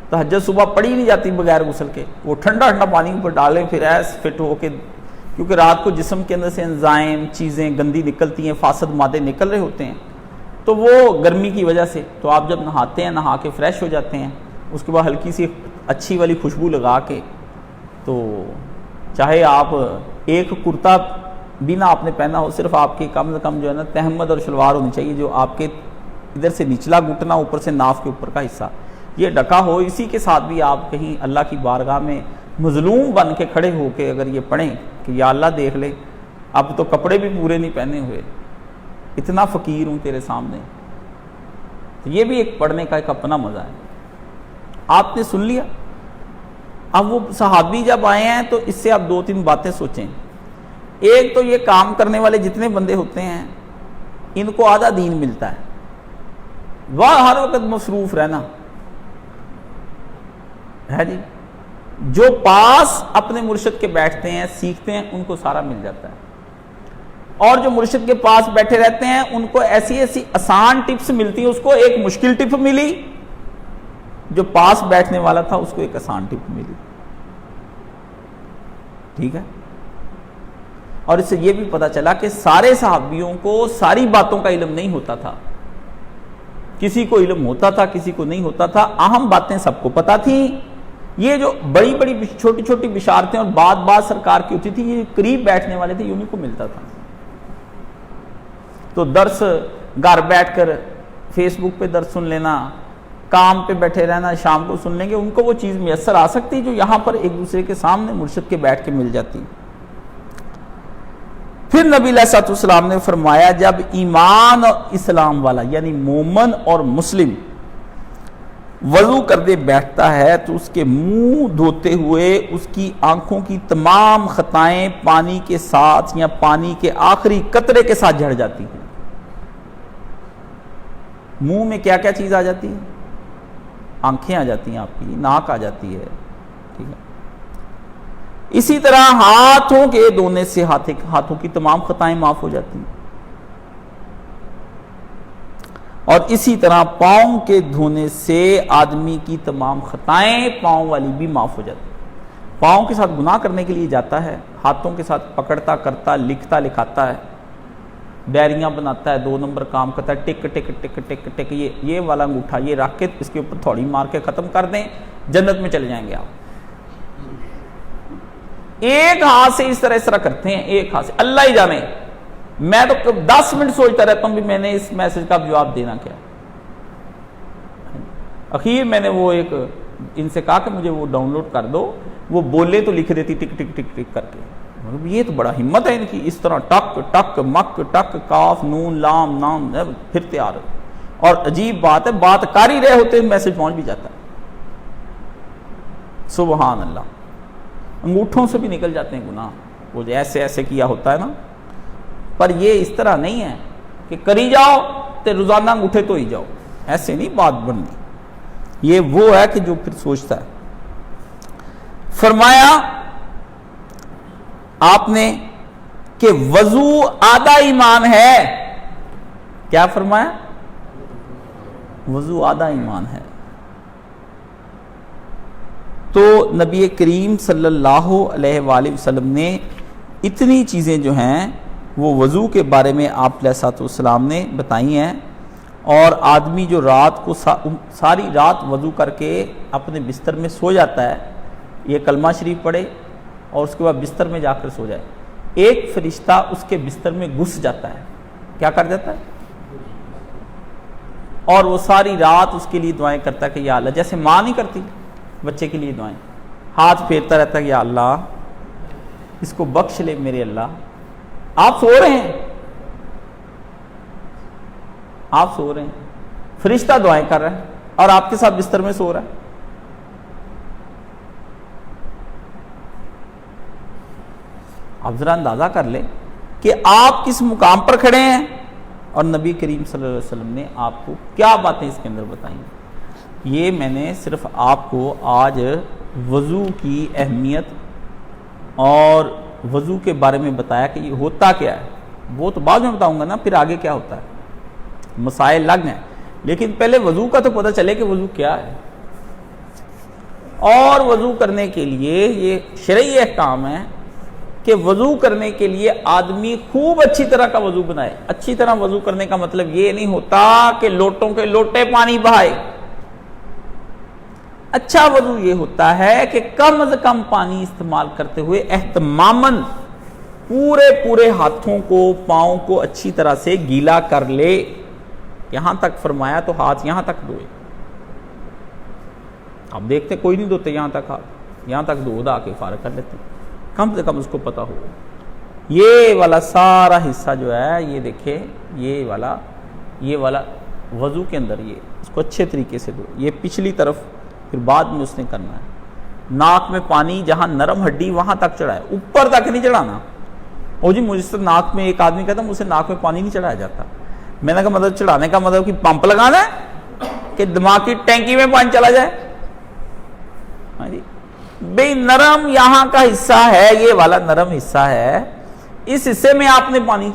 تہجد صبح پڑھی نہیں جاتی بغیر غسل کے، وہ ٹھنڈا ٹھنڈا پانی اوپر ڈالیں پھر ایس فٹ ہو کے، کیونکہ رات کو جسم کے اندر سے انزائم چیزیں گندی نکلتی ہیں، فاسد مادے نکل رہے ہوتے ہیں، تو وہ گرمی کی وجہ سے، تو آپ جب نہاتے ہیں، نہا کے فریش ہو جاتے ہیں، اس کے بعد ہلکی سی اچھی والی خوشبو لگا کے، تو چاہے آپ ایک کرتا بھی نہ آپ نے پہنا ہو، صرف آپ کے کم سے کم جو ہے نا تہمد اور شلوار ہونی چاہیے، جو آپ کے ادھر سے نچلا گھٹنا اوپر سے ناف کے اوپر کا حصہ یہ ڈھکا ہو، اسی کے ساتھ بھی آپ کہیں اللہ کی بارگاہ میں مظلوم بن کے کھڑے ہو کے اگر یہ پڑھیں کہ یا اللہ دیکھ لے، اب تو کپڑے بھی پورے نہیں پہنے ہوئے، اتنا فقیر ہوں تیرے سامنے، تو یہ بھی ایک پڑھنے کا ایک اپنا مزہ ہے۔ آپ نے سن لیا، اب وہ صحابی جب آئے ہیں تو اس سے آپ 2-3 باتیں سوچیں۔ ایک تو یہ کام کرنے والے جتنے بندے ہوتے ہیں ان کو آدھا دین ملتا ہے، وہ ہر وقت مصروف رہنا ہے جی، جو پاس اپنے مرشد کے بیٹھتے ہیں سیکھتے ہیں ان کو سارا مل جاتا ہے، اور جو مرشد کے پاس بیٹھے رہتے ہیں ان کو ایسی ایسی آسان ٹپس ملتی ہیں، اس کو ایک مشکل ٹپ ملی، جو پاس بیٹھنے والا تھا اس کو ایک آسان ٹپ ملی، ٹھیک ہے۔ اور اس سے یہ بھی پتہ چلا کہ سارے صحابیوں کو ساری باتوں کا علم نہیں ہوتا تھا، کسی کو علم ہوتا تھا کسی کو نہیں ہوتا تھا، اہم باتیں سب کو پتہ تھیں۔ یہ جو بڑی بڑی چھوٹی چھوٹی بشارتیں اور بات سرکار کی ہوتی تھی، یہ قریب بیٹھنے والے تھے انہیں کو ملتا تھا۔ تو درس گھر بیٹھ کر فیس بک پہ درس سن لینا، کام پہ بیٹھے رہنا، شام کو سن لیں گے، ان کو وہ چیز میسر آ سکتی جو یہاں پر ایک دوسرے کے سامنے مرشد کے بیٹھ کے مل جاتی۔ پھر نبی علیہ الصلوۃ والسلام نے فرمایا، جب ایمان اور اسلام والا یعنی مومن اور مسلم وضو کر دے بیٹھتا ہے تو اس کے منہ دھوتے ہوئے اس کی آنکھوں کی تمام خطائیں پانی کے ساتھ یا پانی کے آخری قطرے کے ساتھ جھڑ جاتی ہیں۔ منہ میں کیا کیا چیز آ جاتی ہے؟ آنکھیں آ جاتی ہیں، آپ کی ناک آ جاتی ہے، ٹھیک ہے۔ اسی طرح ہاتھوں کے دھونے سے ہاتھوں کی تمام خطائیں معاف ہو جاتی ہیں، اور اسی طرح پاؤں کے دھونے سے آدمی کی تمام خطائیں پاؤں والی بھی معاف ہو جاتی ہیں۔ پاؤں کے ساتھ گناہ کرنے کے لیے جاتا ہے، ہاتھوں کے ساتھ پکڑتا کرتا لکھتا لکھاتا ہے، ڈائریاں بناتا ہے، 2 نمبر کام کرتا ہے، ٹک ٹک ٹک ٹک ٹک، یہ والا انگوٹھا یہ رکھ کے اس کے اوپر تھوڑی مار کے ختم کر دیں، جنت میں چلے جائیں گے آپ۔ ایک ہاتھ سے اس طرح کرتے ہیں، ایک ہاتھ سے، اللہ ہی جانے، میں تو 10 منٹ سوچتا رہتا ہوں بھی میں نے اس میسج کا جواب دینا کیا۔ اخیر میں نے وہ ایک ان سے کہا کہ مجھے وہ ڈاؤن لوڈ کر دو، وہ بولے تو لکھ دیتی ٹک ٹک ٹک ٹک کر کے۔ یہ تو بڑا ہمت ہے ان کی، اس طرح ٹک ٹک مک ٹک کاف نون لام نام پھر تیار۔ اور عجیب بات ہے، بات کر ہی رہے ہوتے میسج پہنچ بھی جاتا ہے، سبحان اللہ۔ انگوٹھوں سے بھی نکل جاتے ہیں گناہ، وہ جو ایسے ایسے کیا ہوتا ہے نا، پر یہ اس طرح نہیں ہے کہ کری جاؤ تے روزانہ انگوٹھے تو ہی جاؤ، ایسے نہیں بات بننی۔ یہ وہ ہے کہ جو پھر سوچتا ہے۔ فرمایا آپ نے کہ وضو آدھا ایمان ہے، کیا فرمایا؟ وضو آدھا ایمان ہے۔ تو نبی کریم صلی اللہ علیہ وآلہ وسلم نے اتنی چیزیں جو ہیں وہ وضو کے بارے میں آپ علیہ الصلوۃ والسلام نے بتائی ہیں، اور آدمی جو رات کو ساری رات وضو کر کے اپنے بستر میں سو جاتا ہے، یہ کلمہ شریف پڑھے اور اس کے بعد بستر میں جا کر سو جائے، ایک فرشتہ اس کے بستر میں گھس جاتا ہے، کیا کر جاتا ہے؟ اور وہ ساری رات اس کے لیے دعائیں کرتا ہے کہ یا اللہ، جیسے ماں نہیں کرتی بچے کے لیے دعائیں، ہاتھ پھیرتا رہتا ہے کہ یا اللہ اس کو بخش لے میرے اللہ۔ آپ سو رہے ہیں، آپ سو رہے ہیں، فرشتہ دعائیں کر رہا ہے اور آپ کے ساتھ بستر میں سو رہا ہے۔ آپ ذرا اندازہ کر لیں کہ آپ کس مقام پر کھڑے ہیں، اور نبی کریم صلی اللہ علیہ وسلم نے آپ کو کیا باتیں اس کے اندر بتائیں۔ یہ میں نے صرف آپ کو آج وضو کی اہمیت اور وضو کے بارے میں بتایا کہ یہ ہوتا کیا ہے، وہ تو بعد میں بتاؤں گا نا، پھر آگے کیا ہوتا ہے، مسائل الگ ہیں، لیکن پہلے وضو کا تو پتہ چلے کہ وضو کیا ہے۔ اور وضو کرنے کے لیے یہ شرعی احکام ہے کہ وضو کرنے کے لیے آدمی خوب اچھی طرح کا وضو بنائے۔ اچھی طرح وضو کرنے کا مطلب یہ نہیں ہوتا کہ لوٹوں کے لوٹے پانی بہائے۔ اچھا وضو یہ ہوتا ہے کہ کم از کم پانی استعمال کرتے ہوئے اہتماماً پورے ہاتھوں کو پاؤں کو اچھی طرح سے گیلا کر لے۔ یہاں تک فرمایا تو ہاتھ یہاں تک دھوئے۔ آپ دیکھتے کوئی نہیں دھوتے یہاں تک ہاتھ، یہاں تک دھو دا کے فارغ کر لیتے، کم سے کم اس کو پتا ہو۔ یہ والا سارا حصہ جو ہے یہ دیکھیں، یہ والا وضو کے اندر یہ اس کو اچھے طریقے سے دھو۔ یہ پچھلی طرف پھر بعد میں اس نے کرنا ہے۔ ناک میں پانی جہاں نرم ہڈی وہاں تک چڑھائے، اوپر تک نہیں چڑھانا۔ او جی مجھ سے ناک میں ایک آدمی کہتا مجھ سے ناک میں پانی نہیں چڑھایا جاتا۔ میں نے کہا مطلب چڑھانے کا مطلب کہ پمپ لگانا ہے کہ دماغ کی ٹینکی میں پانی چلا جائے؟ ہاں جی بھئی نرم یہاں کا حصہ ہے، یہ والا نرم حصہ ہے، اس حصے میں آپ نے پانی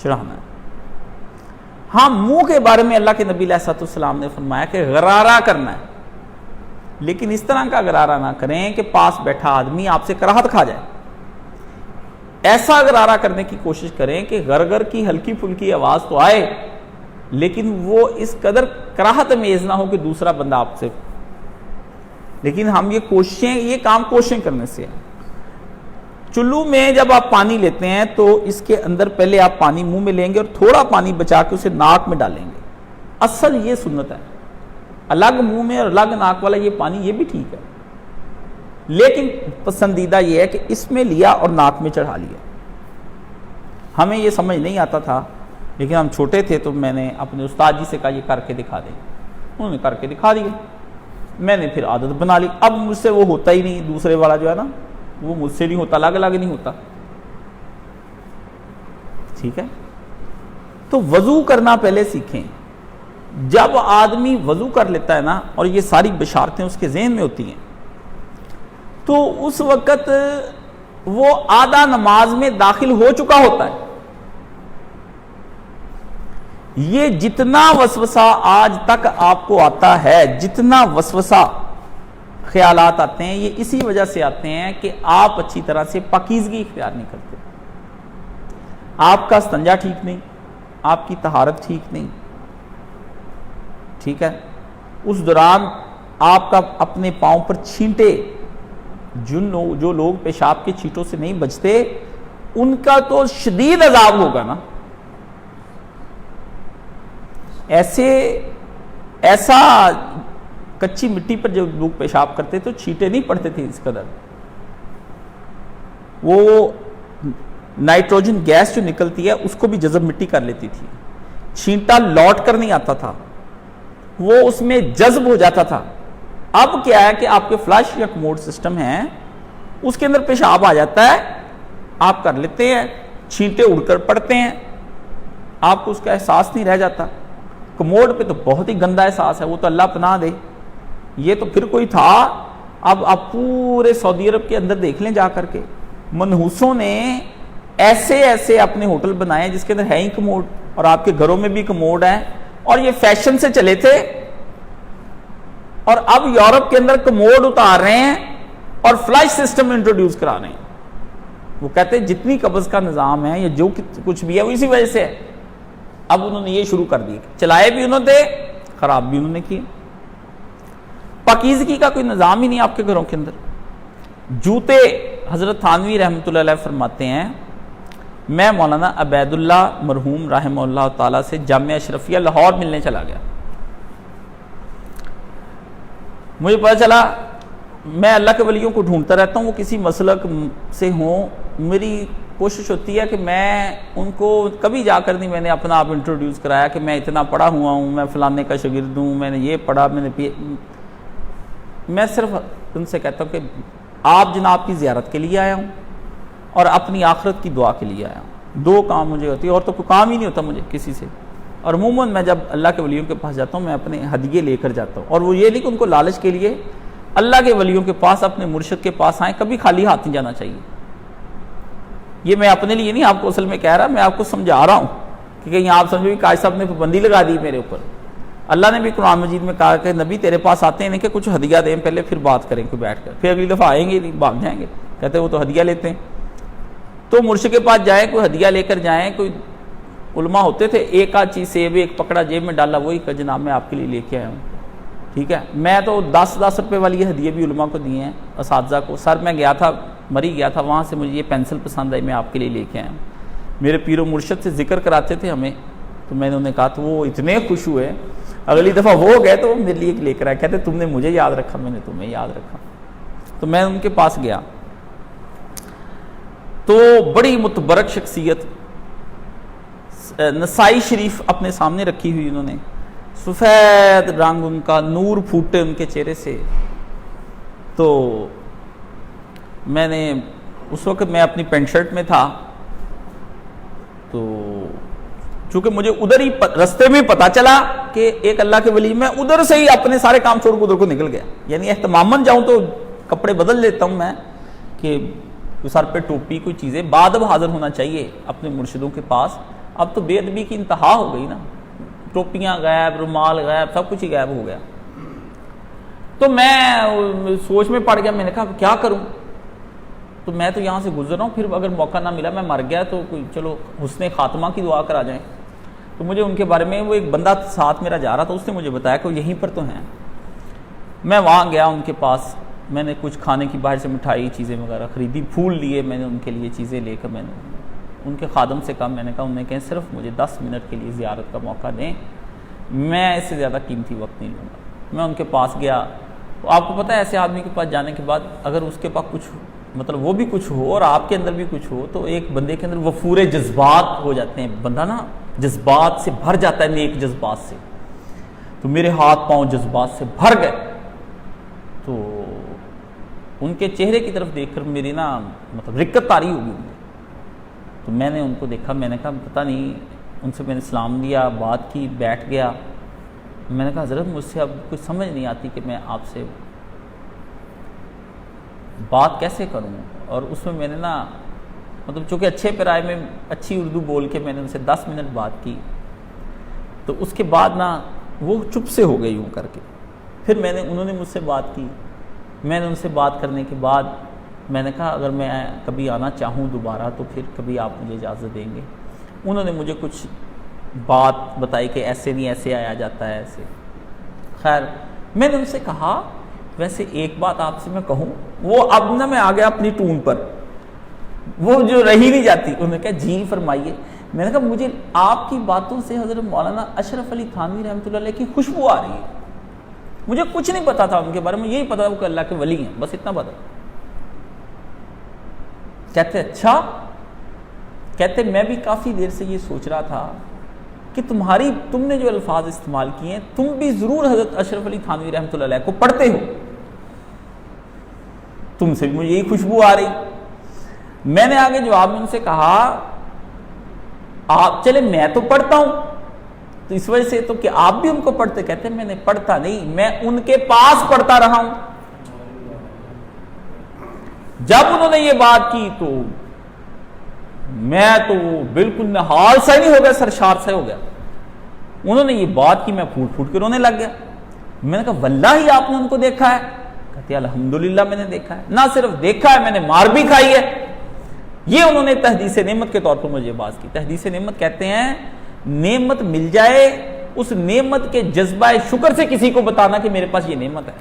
چڑھانا ہے۔ ہاں منہ کے بارے میں اللہ کے نبی علیہ السلام نے فرمایا کہ غرارہ کرنا ہے، لیکن اس طرح کا غرارہ نہ کریں کہ پاس بیٹھا آدمی آپ سے کراہت کھا جائے۔ ایسا غرارہ کرنے کی کوشش کریں کہ غرغر کی ہلکی پھلکی آواز تو آئے لیکن وہ اس قدر کراہت امیز نہ ہو کہ دوسرا بندہ آپ سے، لیکن ہم یہ کام کوششیں کرنے سے ہیں۔ چلو میں جب آپ پانی لیتے ہیں تو اس کے اندر پہلے آپ پانی منہ میں لیں گے اور تھوڑا پانی بچا کے اسے ناک میں ڈالیں گے۔ اصل یہ سنت ہے، الگ منہ میں اور الگ ناک والا یہ پانی یہ بھی ٹھیک ہے، لیکن پسندیدہ یہ ہے کہ اس میں لیا اور ناک میں چڑھا لیا۔ ہمیں یہ سمجھ نہیں آتا تھا، لیکن ہم چھوٹے تھے تو میں نے اپنے استاد جی سے کہا یہ کر کے دکھا دیں، انہوں نے کر کے دکھا دیا، میں نے پھر عادت بنا لی۔ اب مجھ سے وہ ہوتا ہی نہیں، دوسرے والا جو ہے نا وہ مجھ سے نہیں ہوتا، الگ الگ نہیں ہوتا۔ ٹھیک ہے، تو وضو کرنا پہلے سیکھیں۔ جب آدمی وضو کر لیتا ہے نا اور یہ ساری بشارتیں اس کے ذہن میں ہوتی ہیں تو اس وقت وہ آدھا نماز میں داخل ہو چکا ہوتا ہے۔ یہ جتنا وسوسہ آج تک آپ کو آتا ہے، جتنا وسوسہ خیالات آتے ہیں، یہ اسی وجہ سے آتے ہیں کہ آپ اچھی طرح سے پاکیزگی اختیار نہیں کرتے۔ آپ کا استنجا ٹھیک نہیں، آپ کی طہارت ٹھیک نہیں، ٹھیک ہے، اس دوران آپ کا اپنے پاؤں پر چھینٹے، جو لوگ پیشاب کے چھینٹوں سے نہیں بچتے ان کا تو شدید عذاب ہوگا نا۔ ایسا کچی مٹی پر جب لوگ پیشاب کرتے تو چھینٹے نہیں پڑتے تھے اس قدر، وہ نائٹروجن گیس جو نکلتی ہے اس کو بھی جذب مٹی کر لیتی تھی، چھینٹا لوٹ کر نہیں آتا تھا، وہ اس میں جذب ہو جاتا تھا۔ اب کیا ہے کہ آپ کے فلش یا کموڈ سسٹم ہے، اس کے اندر پیشاب آ جاتا ہے، آپ کر لیتے ہیں، چھینٹے اڑ کر پڑتے ہیں، آپ کو اس کا احساس نہیں رہ جاتا۔ کموڈ پہ تو بہت ہی گندا احساس ہے، وہ تو اللہ پناہ دے، یہ تو پھر کوئی تھا۔ اب آپ پورے سعودی عرب کے اندر دیکھ لیں جا کر کے، منحوسوں نے ایسے اپنے ہوٹل بنائے جس کے اندر ہے ہی کموڈ، اور آپ کے گھروں میں بھی کموڈ ہے، اور یہ فیشن سے چلے تھے، اور اب یورپ کے اندر کموڈ اتار رہے ہیں اور فلش سسٹم انٹروڈیوس کرا رہے ہیں۔ وہ کہتے ہیں جتنی قبض کا نظام ہے یا جو کچھ بھی ہے وہ اسی وجہ سے ہے، اب انہوں نے یہ شروع کر دی، چلائے بھی انہوں نے، خراب بھی انہوں نے کیے۔ پاکیزگی کا کوئی نظام ہی نہیں آپ کے گھروں کے اندر۔ جوتے، حضرت تھانوی رحمۃ اللہ علیہ فرماتے ہیں، میں مولانا عبید اللہ مرحوم رحمہ اللہ تعالیٰ سے جامعہ اشرفیہ لاہور ملنے چلا گیا۔ مجھے پتا چلا، میں اللہ کے ولیوں کو ڈھونڈتا رہتا ہوں، وہ کسی مسلک سے ہوں، میری کوشش ہوتی ہے کہ میں ان کو کبھی جا کر نہیں میں نے اپنا آپ انٹروڈیوس کرایا کہ میں اتنا پڑھا ہوا ہوں، میں فلانے کا شاگرد ہوں، میں نے یہ پڑھا، میں صرف ان سے کہتا ہوں کہ آپ جناب کی زیارت کے لیے آیا ہوں اور اپنی آخرت کی دعا کے لیے آیا ہوں، دو کام مجھے ہوتی ہے، اور تو کوئی کام ہی نہیں ہوتا مجھے کسی سے۔ اور عموماً میں جب اللہ کے ولیوں کے پاس جاتا ہوں، میں اپنے ہدیے لے کر جاتا ہوں، اور وہ یہ نہیں کہ ان کو لالچ کے لیے، اللہ کے ولیوں کے پاس اپنے مرشد کے پاس آئیں، کبھی خالی ہاتھ نہیں جانا چاہیے۔ یہ میں اپنے لیے نہیں آپ کو اصل میں کہہ رہا، میں آپ کو سمجھا رہا ہوں کہ کہیں آپ سمجھو کہ قائد صاحب نے پابندی لگا دی میرے اوپر۔ اللہ نے بھی قرآن مجید میں کہا کہ نبی تیرے پاس آتے ہیں نہیں کہ کچھ ہدیہ دیں پہلے، پھر بات کریں کوئی بیٹھ کر، پھر اگلی دفعہ آئیں گے نہیں، بھاگ جائیں گے، کہتے ہیں وہ تو ہدیہ لیتے ہیں۔ تو مرشد کے پاس جائیں، کوئی ہدیہ لے کر جائیں۔ کوئی علماء ہوتے تھے، ایک آدھ چیز سیب ایک پکڑا جیب میں ڈالا، وہی کہ جناب میں آپ کے لیے لے کے آیا ہوں، ٹھیک ہے۔ میں تو 10 روپے والی یہ ہدیے بھی علماء کو دیے ہیں، اساتذہ کو۔ سر میں گیا تھا، مری گیا تھا، وہاں سے مجھے یہ پینسل پسند آئی، میں آپ کے لیے لے کے آیا ہوں۔ میرے پیر و مرشد سے ذکر کراتے تھے ہمیں، تو میں نے انہیں کہا، تو وہ اتنے خوش ہوئے، اگلی دفعہ وہ گئے تو وہ میرے لیے لے کر آئے، کہتے تم نے مجھے یاد رکھا، میں نے تمہیں یاد رکھا۔ تو میں ان کے پاس گیا تو بڑی متبرک شخصیت، نسائی شریف اپنے سامنے رکھی ہوئی، انہوں نے سفید رنگ، ان کا نور پھوٹے ان کے چہرے سے۔ تو میں نے اس وقت میں اپنی پینٹ شرٹ میں تھا، تو چونکہ مجھے ادھر ہی رستے میں پتا چلا کہ ایک اللہ کے ولی، میں ادھر سے ہی اپنے سارے کام چھوڑ کر ادھر کو نکل گیا، یعنی اہتماماً جاؤں تو کپڑے بدل لیتا ہوں میں کہ سر پہ ٹوپی، کوئی چیزیں، بعد اب حاضر ہونا چاہیے اپنے مرشدوں کے پاس۔ اب تو بے ادبی کی انتہا ہو گئی نا، ٹوپیاں غائب، رومال غائب، سب کچھ ہی غائب ہو گیا۔ تو میں سوچ میں پڑ گیا، میں نے کہا کیا کروں، تو میں تو یہاں سے گزر رہا ہوں، پھر اگر موقع نہ ملا، میں مر گیا تو کوئی چلو حسن خاتمہ کی دعا کرا جائیں۔ تو مجھے ان کے بارے میں، وہ ایک بندہ ساتھ میرا جا رہا تھا، اس نے مجھے بتایا کہ وہ یہیں پر تو ہیں۔ میں وہاں گیا ان کے پاس، میں نے کچھ کھانے کی باہر سے مٹھائی چیزیں وغیرہ خریدی، پھول لیے میں نے ان کے لیے، چیزیں لے کر میں نے ان کے خادم سے کہا، میں نے کہا انہیں کہیں صرف مجھے 10 منٹ کے لیے زیارت کا موقع دیں، میں اس سے زیادہ قیمتی وقت نہیں لوں گا۔ میں ان کے پاس گیا، تو آپ کو پتہ ہے ایسے آدمی کے پاس جانے کے بعد اگر اس کے پاس کچھ مطلب وہ بھی کچھ ہو اور آپ کے اندر بھی کچھ ہو، تو ایک بندے کے اندر وفور جذبات ہو جاتے ہیں، بندہ نا جذبات سے بھر جاتا ہے، نیک جذبات سے۔ تو میرے ہاتھ پاؤں جذبات سے بھر گئے، تو ان کے چہرے کی طرف دیکھ کر میری نا مطلب رکت طاری ہوگی ان میں۔ تو میں نے ان کو دیکھا، میں نے کہا پتہ نہیں، ان سے میں نے سلام لیا، بات کی، بیٹھ گیا۔ میں نے کہا حضرت مجھ سے اب کچھ سمجھ نہیں آتی کہ میں آپ سے بات کیسے کروں، اور اس میں نے نا مطلب چونکہ اچھے پیرائے میں اچھی اردو بول کے میں نے ان سے 10 منٹ بات کی، تو اس کے بعد نا وہ چپ سے ہو گئی یوں کر کے۔ پھر انہوں نے مجھ سے بات کی، میں نے ان سے بات کرنے کے بعد میں نے کہا اگر میں کبھی آنا چاہوں دوبارہ تو پھر کبھی آپ مجھے اجازت دیں گے۔ انہوں نے مجھے کچھ بات بتائی کہ ایسے نہیں، ایسے آیا جاتا ہے، ایسے۔ خیر میں نے ان سے کہا ویسے ایک بات آپ سے میں کہوں، وہ اب نا میں آ گیا اپنی ٹون پر، وہ جو رہی نہیں جاتی۔ انہوں نے کہا جی فرمائیے۔ میں نے کہا مجھے آپ کی باتوں سے حضرت مولانا اشرف علی تھانوی رحمۃ اللہ علیہ کی خوشبو آ رہی ہے۔ مجھے کچھ نہیں پتا تھا ان کے بارے میں، یہی پتا تھا کہ اللہ کے ولی ہیں، بس اتنا پتا۔ کہتے اچھا، کہتے میں بھی کافی دیر سے یہ سوچ رہا تھا کہ تم نے جو الفاظ استعمال کیے ہیں، تم بھی ضرور حضرت اشرف علی تھانوی رحمۃ اللہ علیہ کو پڑھتے ہو، تم سے بھی مجھے یہی خوشبو آ رہی۔ میں نے آگے جواب میں ان سے کہا آپ چلے میں تو پڑھتا ہوں، تو اس وجہ سے تو کہ آپ بھی ان کو پڑھتے؟ کہتے ہیں میں نے پڑھتا نہیں، میں ان کے پاس پڑھتا رہا ہوں۔ جب انہوں نے یہ بات کی تو میں تو بالکل نہال سا نہیں ہو گیا، سرشار سا ہو گیا۔ انہوں نے یہ بات کی، میں پھوٹ پھوٹ کے رونے لگ گیا۔ میں نے کہا واللہ آپ نے ان کو دیکھا ہے؟ کہتے ہیں الحمدللہ میں نے دیکھا ہے، نہ صرف دیکھا ہے، میں نے مار بھی کھائی ہے۔ یہ انہوں نے تحدیث نعمت کے طور پر مجھے بات کی۔ تحدیث نعمت کہتے ہیں نعمت مل جائے اس نعمت کے جذبہ شکر سے کسی کو بتانا کہ میرے پاس یہ نعمت ہے.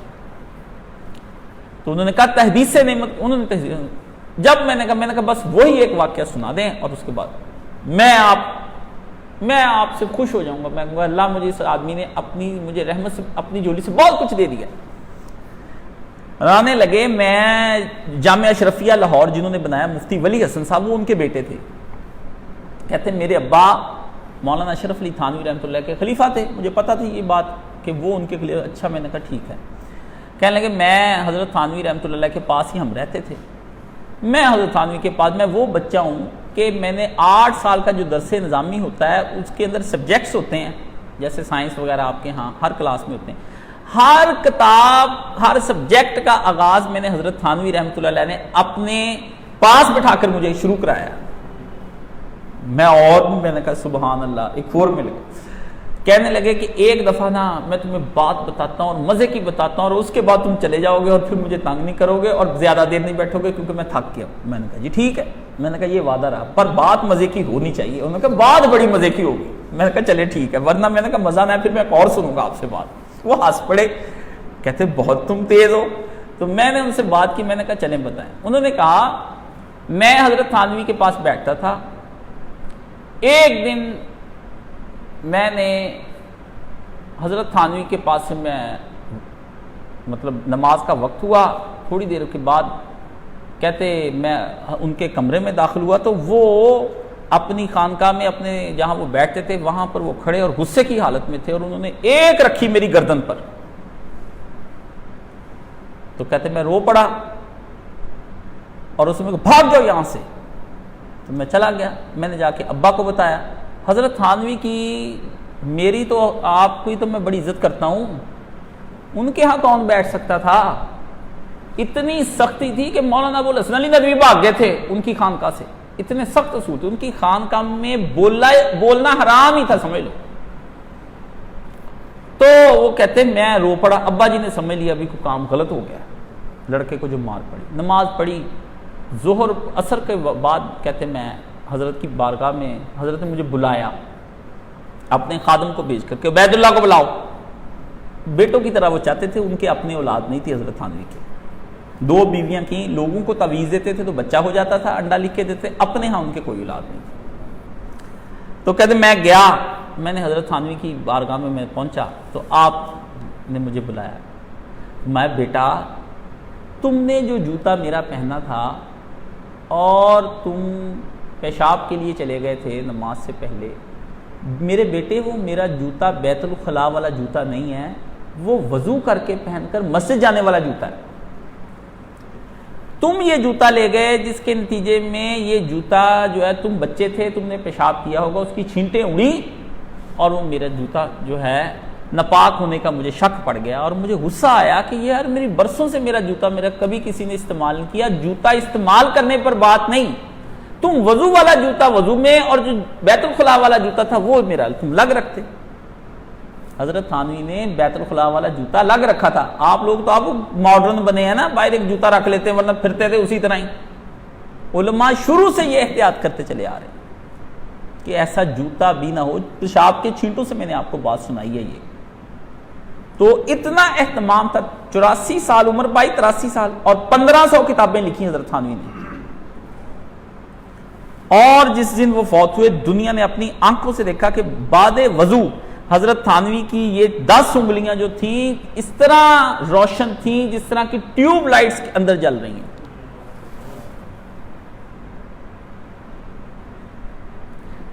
تو انہوں نے کہا تحدیث سے نعمت, انہوں نے جب میں نے کہا بس وہی ایک واقعہ سنا دیں اور اس کے بعد میں آپ سے خوش ہو جاؤں گا. میں کہوں گا اللہ مجھے اس آدمی نے مجھے رحمت سے اپنی جھولی سے بہت کچھ دے دیا. آنے لگے, میں جامعہ اشرفیہ لاہور جنہوں نے بنایا مفتی ولی حسن صاحب, وہ ان کے بیٹے تھے. کہتے ہیں میرے ابا مولانا اشرف علی تھانوی رحمۃ اللہ کے خلیفہ تھے, مجھے پتا تھی یہ بات کہ وہ ان کے خلیفہ. اچھا, میں نے کہا ٹھیک ہے. کہنے لگے میں حضرت تھانوی رحمۃ اللہ کے پاس ہی ہم رہتے تھے. میں حضرت تھانوی کے پاس, میں وہ بچہ ہوں کہ میں نے 8 سال کا جو درس نظامی ہوتا ہے اس کے اندر سبجیکٹس ہوتے ہیں, جیسے سائنس وغیرہ آپ کے ہاں ہر کلاس میں ہوتے ہیں. ہر کتاب, ہر سبجیکٹ کا آغاز میں نے حضرت تھانوی رحمۃ اللہ علیہ نے اپنے پاس بٹھا کر مجھے شروع کرایا. میں نے کہا سبحان اللہ, ایک اور مل گیا. کہنے لگے کہ ایک دفعہ نا میں تمہیں بات بتاتا ہوں اور مزے کی بتاتا ہوں, اور اس کے بعد تم چلے جاؤ گے اور پھر مجھے تنگ نہیں کرو گے اور زیادہ دیر نہیں بیٹھو گے کیونکہ میں تھک گیا. میں نے کہا جی ٹھیک ہے. میں نے کہا یہ وعدہ رہا, پر بات مزے کی ہونی چاہیے. انہوں نے کہا بات بڑی مزے کی ہوگی. میں نے کہا چلے ٹھیک ہے, ورنہ میں نے کہا مزہ نہ ہے, پھر میں ایک اور سنوں گا آپ سے بات. وہ ہنس پڑے, کہتے بہت تم تیز ہو. تو میں نے ان سے بات کی. میں نے کہا چلیں بتائیں. انہوں نے کہا میں حضرت تھانوی کے پاس بیٹھتا تھا. ایک دن میں نے حضرت تھانوی کے پاس سے مطلب نماز کا وقت ہوا, تھوڑی دیر کے بعد کہتے میں ان کے کمرے میں داخل ہوا تو وہ اپنی خانقاہ میں اپنے جہاں وہ بیٹھتے تھے وہاں پر وہ کھڑے اور غصے کی حالت میں تھے, اور انہوں نے ایک رکھی میری گردن پر. تو کہتے میں رو پڑا اور اس میں بھاگ جاؤ یہاں سے. تو میں چلا گیا. میں نے جا کے ابا کو بتایا, حضرت تھانوی کی میری تو آپ کی تو میں بڑی عزت کرتا ہوں, ان کے ہاں کون بیٹھ سکتا تھا. اتنی سختی تھی کہ مولانا ابو الحسن علی ندوی بھاگ گئے تھے ان کی خانقاہ سے. اتنے سخت اصول تھے ان کی خانقاہ میں, بولنا حرام ہی تھا سمجھ لو. تو وہ کہتے میں رو پڑا. ابا جی نے سمجھ لیا ابھی کوئی کام غلط ہو گیا, لڑکے کو جو مار پڑی. نماز پڑھی ظہر عصر کے بعد. کہتے میں حضرت کی بارگاہ میں, حضرت نے مجھے بلایا اپنے خادم کو بھیج کر کے, عبید اللہ کو بلاؤ. بیٹوں کی طرح وہ چاہتے تھے, ان کے اپنے اولاد نہیں تھی حضرت تھانوی کے. 2 بیویاں تھیں, لوگوں کو تعویذ دیتے تھے تو بچہ ہو جاتا تھا, انڈا لکھ کے دیتے, اپنے ہاں ان کے کوئی اولاد نہیں تھی. تو کہتے میں گیا, میں نے حضرت تھانوی کی بارگاہ میں پہنچا تو آپ نے مجھے بلایا. میں بیٹا تم نے جو جوتا میرا پہنا تھا اور تم پیشاب کے لیے چلے گئے تھے نماز سے پہلے, میرے بیٹے وہ میرا جوتا بیت الخلاء والا جوتا نہیں ہے, وہ وضو کر کے پہن کر مسجد جانے والا جوتا ہے. تم یہ جوتا لے گئے جس کے نتیجے میں یہ جوتا جو ہے, تم بچے تھے, تم نے پیشاب کیا ہوگا, اس کی چھینٹیں اڑی اور وہ میرا جوتا جو ہے ناپاک ہونے کا مجھے شک پڑ گیا. اور مجھے غصہ آیا کہ یار میری برسوں سے میرا جوتا میرا کبھی کسی نے استعمال نہیں کیا. جوتا استعمال کرنے پر بات نہیں, تم وضو والا جوتا وضو میں, اور جو بیت الخلاء والا جوتا تھا وہ میرا تم لگ رکھتے. حضرت تھانوی نے بیت الخلاء والا جوتا لگ رکھا تھا. آپ لوگ تو آپ ماڈرن بنے ہیں نا, باہر ایک جوتا رکھ لیتے ہیں ورنہ پھرتے تھے اسی طرح ہی. علماء شروع سے یہ احتیاط کرتے چلے آ رہے ہیں کہ ایسا جوتا بھی نہ ہو. پیشاب کے چھینٹوں سے میں نے آپ کو بات سنائی ہے. یہ تو اتنا اہتمام تھا. 84 سال عمر پائی, 83 سال, اور 1500 کتابیں لکھی حضرت تھانوی نے. اور جس دن وہ فوت ہوئے دنیا نے اپنی آنکھوں سے دیکھا کہ بعد وضو حضرت تھانوی کی یہ 10 انگلیاں جو تھیں اس طرح روشن تھیں جس طرح کی ٹیوب لائٹس کے اندر جل رہی ہیں.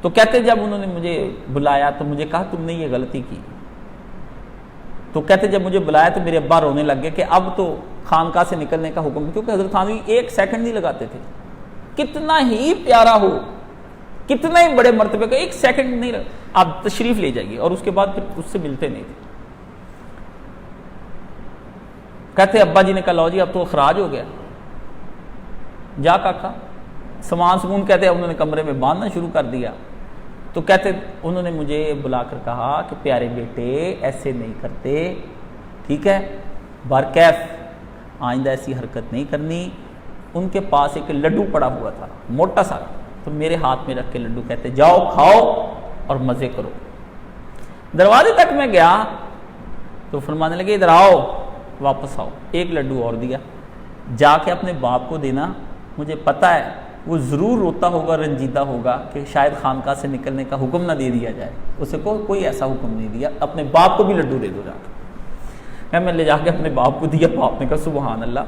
تو کہتے جب انہوں نے مجھے بلایا تو مجھے کہا تم نے یہ غلطی کی. تو کہتے جب مجھے بلایا تو میرے ابا رونے لگ گئے کہ اب تو خانقاہ سے نکلنے کا حکم, کیونکہ حضرت تھانوی 1 سیکنڈ نہیں لگاتے تھے. کتنا ہی پیارا ہو, کتنا ہی بڑے مرتبے کا, 1 سیکنڈ نہیں آپ تشریف لے جائیے, اور اس کے بعد پھر اس سے ملتے نہیں تھے. کہتے ابا جی نے کہا لو جی اب تو اخراج ہو گیا, جا کاکا سامان سمون. کہتے انہوں نے کمرے میں باندھنا شروع کر دیا. تو کہتے انہوں نے مجھے بلا کر کہا کہ پیارے بیٹے ایسے نہیں کرتے, ٹھیک ہے, برکیف آئندہ ایسی حرکت نہیں کرنی. ان کے پاس ایک لڈو پڑا ہوا تھا موٹا سا, تو میرے ہاتھ میں رکھ کے لڈو کہتے جاؤ کھاؤ اور مزے کرو. دروازے تک میں گیا تو فرمانے لگے ادھر آؤ واپس آؤ. ایک لڈو اور دیا. جا کے اپنے باپ کو دینا, مجھے پتہ ہے وہ ضرور روتا ہوگا, رنجیدہ ہوگا کہ شاید خانقاہ سے نکلنے کا حکم نہ دے دیا جائے. اسے کوئی ایسا حکم نہیں دیا, اپنے باپ کو بھی لڈو دے دو جا کے. میں لے جا کے اپنے باپ کو دیا. باپ نے کہا سبحان اللہ.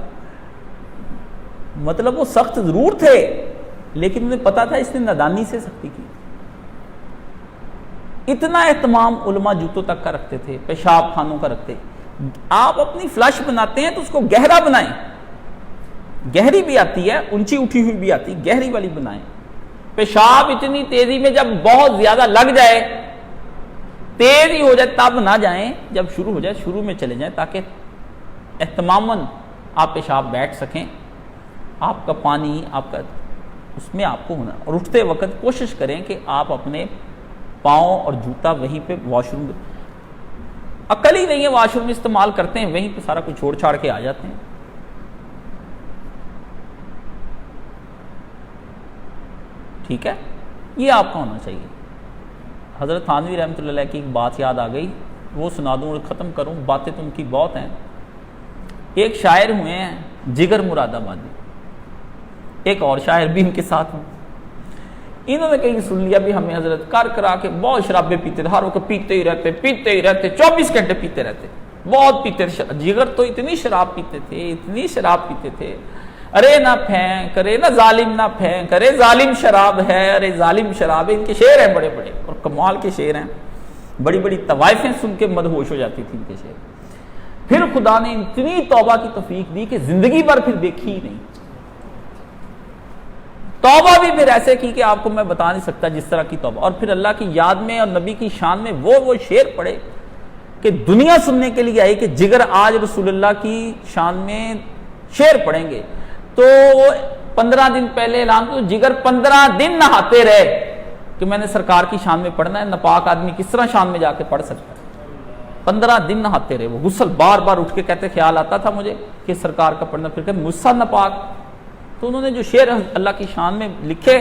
مطلب وہ سخت ضرور تھے لیکن انہیں پتا تھا اس نے نادانی سے سختی کی. اتنا اہتمام علماء جوتوں تک کا رکھتے تھے, پیشاب خانوں کا رکھتے. آپ اپنی فلش بناتے ہیں تو اس کو گہرا بنائیں, گہری بھی آتی ہے, اونچی اٹھی ہوئی بھی آتی, گہری والی بنائیں. پیشاب اتنی تیزی میں جب بہت زیادہ لگ جائے, تیز ہی ہو جائے تب نہ جائیں, جب شروع ہو جائے شروع میں چلے جائیں تاکہ اہتماماً آپ پیشاب بیٹھ سکیں. آپ کا پانی آپ کا اس میں آپ کو ہونا, اور اٹھتے وقت کوشش کریں کہ آپ اپنے پاؤں اور جوتا وہیں پہ واش روم, عقل ہی نہیں ہے واش روم استعمال کرتے ہیں, وہیں پہ سارا کچھ چھوڑ چھاڑ کے آ جاتے ہیں. ٹھیک ہے, یہ آپ کا ہونا چاہیے. حضرت تھانوی رحمۃ اللہ علیہ کی ایک بات یاد آ گئی, وہ سنا دوں اور ختم کروں. باتیں تو ان کی بہت ہیں. ایک شاعر ہوئے ہیں جگر مراد آبادی, ایک اور شاعر بھی ان کے ساتھ ہوں. انہوں نے کہیں سن لیا بھی ہمیں حضرت کر کرا کے بہت شرابیں پیتے تھے, ہر وقت پیتے ہی رہتے 24 گھنٹے پیتے رہتے, بہت پیتے تھے. جگر تو اتنی شراب پیتے تھے, اتنی شراب پیتے تھے. ارے نہ پھینک, ارے نہ ظالم نہ پھینک, ارے ظالم شراب ہے, ارے ظالم شراب ہے. ان کے شعر ہیں بڑے بڑے اور کمال کے شعر ہیں, بڑی بڑی طوائفیں سن کے مدہوش ہو جاتی تھی ان کے شعر. پھر خدا نے اتنی توبہ کی توفیق دی کہ زندگی بھر پھر دیکھی ہی نہیں. توبہ بھی پھر ایسے کی کہ آپ کو میں بتا نہیں سکتا جس طرح کی توبہ. اور پھر اللہ کی یاد میں اور نبی کی شان میں وہ شعر پڑھے کہ دنیا سننے کے لیے آئی کہ جگر آج رسول اللہ کی شان میں شعر پڑھیں گے. تو 15 دن پہلے اعلان تو جگر 15 دن نہاتے رہے کہ میں نے سرکار کی شان میں پڑھنا ہے. ناپاک آدمی کس طرح شان میں جا کے پڑھ سکتا ہے؟ 15 دن نہاتے رہے. وہ غسل بار بار اٹھ کے کہتے خیال آتا تھا مجھے کہ سرکار کا پڑھنا, پھر کہ مجھ سے ناپاک. تو انہوں نے جو شعر اللہ کی شان میں لکھے,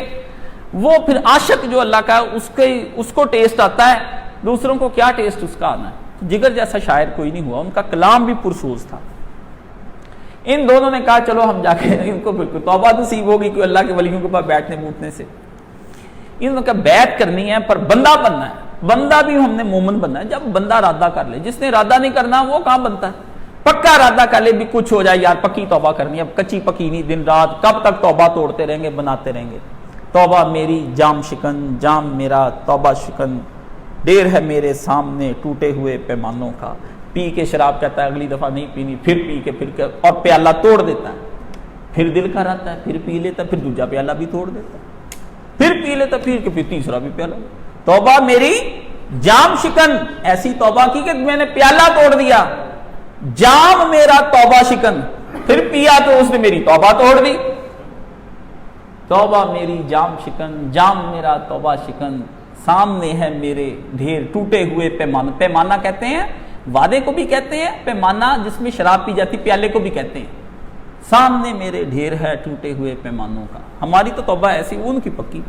وہ پھر عاشق جو اللہ کا ہے اس کو ٹیسٹ آتا ہے, دوسروں کو کیا ٹیسٹ اس کا آنا ہے. جگر جیسا شاعر کوئی نہیں ہوا. ان کا کلام بھی پرسوز تھا. ان دونوں نے کہا چلو ہم جا کے ان کو بالکل توبہ نصیب ہوگی کوئی اللہ کے ولیوں کے پاس بیٹھنے موٹنے سے. انہوں نے کہا بیعت کرنی ہے پر بندہ بننا ہے. بندہ بھی ہم نے مومن بننا ہے. جب بندہ ارادہ کر لے, جس نے ارادہ نہیں کرنا وہ کہاں بنتا ہے. پکا ارادہ کر لے بھی کچھ ہو جائے یار, پکی توبہ کرنی ہے. اب کچی پکی نہیں, دن رات کب تک توبہ توڑتے رہیں گے, بناتے رہیں گے. توبہ میری جام شکن, جام میرا توبہ شکن, ڈیر ہے میرے سامنے ٹوٹے ہوئے پیمانوں کا. پی کے شراب کہتا ہے اگلی دفعہ نہیں پینی, پھر پی کے پھر اور پیالہ توڑ دیتا ہے. پھر دل کا رہتا ہے, پھر پی لیتا ہے, پھر دوسرا پیالہ بھی توڑ دیتا ہے, پھر پی لیتا, پھر تیسرا بھی پیالہ. توبہ میری جام شکن, ایسی توبہ کی کہ میں نے پیالہ توڑ دیا. جام میرا توبہ شکن, پھر پیا تو اس نے میری توبہ توڑ دی. توبہ میری جام شکن, جام میرا توبہ شکن, سامنے ہے میرے ڈھیر ٹوٹے ہوئے پیمانہ. پیمانہ کہتے ہیں وعدے کو بھی کہتے ہیں, پیمانہ جس میں شراب پی جاتی پیالے کو بھی کہتے ہیں. سامنے میرے ڈھیر ہے ٹوٹے ہوئے پیمانوں کا. ہماری تو توبہ ایسی, ان کی پکی.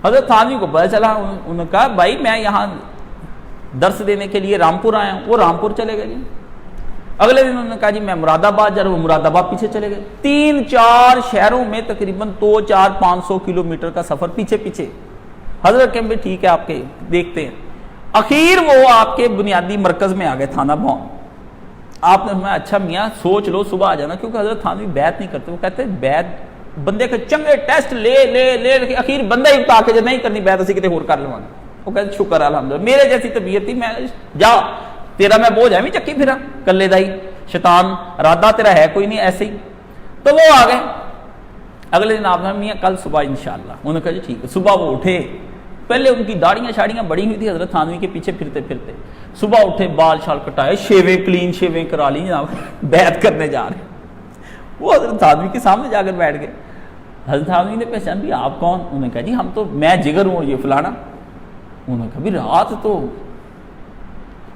حضرت تھانوی کو پتا چلا, انہوں نے کہا بھائی میں یہاں درس دینے کے لیے رامپور آیا ہوں. وہ رامپور چلے گئے. اگلے دن انہوں نے کہا جی میں مراد آباد جا رہا ہوں. مراد آباد پیچھے چلے گئے. 3-4 شہروں میں تقریباً 200-400-500 کلومیٹر کا سفر پیچھے پیچھے. حضرت کہتے ٹھیک ہے آپ کے دیکھتے ہیں. اخیر وہ آپ کے بنیادی مرکز میں آ گئے, تھانہ بھون. آپ نے فرمایا اچھا میاں سوچ لو صبح آ جانا, کیونکہ حضرت تھانوی بیعت نہیں کرتے. وہ کہتے بیعت بندے کے چنگے ٹیسٹ لے لے لے اخیر بندہ ہی بتا کے نہیں کرنی بیعت, اسی کتے اور کر لوں. وہ کہتے شکر الحمدللہ, میرے جیسی طبیعت تھی, میں جا تیرا میں بوجھ ہے بھی چکی پھرا کلے دائی, شیطان ارادہ تیرا ہے کوئی نہیں, ایسے ہی. تو وہ آ گئے. اگلے دن آپ نے میاں کل صبح انشاءاللہ. انہوں نے کہا جی ٹھیک ہے. صبح وہ اٹھے, پہلے ان کی داڑیاں شاڑیاں بڑی ہوئی تھی حضرت تھانوی کے پیچھے پھرتے پھرتے. صبح اٹھے, بال شال کٹائے, شیویں کلین شیویں کرا لی, جناب بیعت کرنے جا رہے. وہ حضرت تھانوی کے سامنے جا کر بیٹھ گئے. حضرت تھانوی نے پہچان بھی آپ کون؟ انہوں نے کہا جی ہم تو میں جگر ہوں یہ فلانا. انہوں نے کہا بھی رات تو,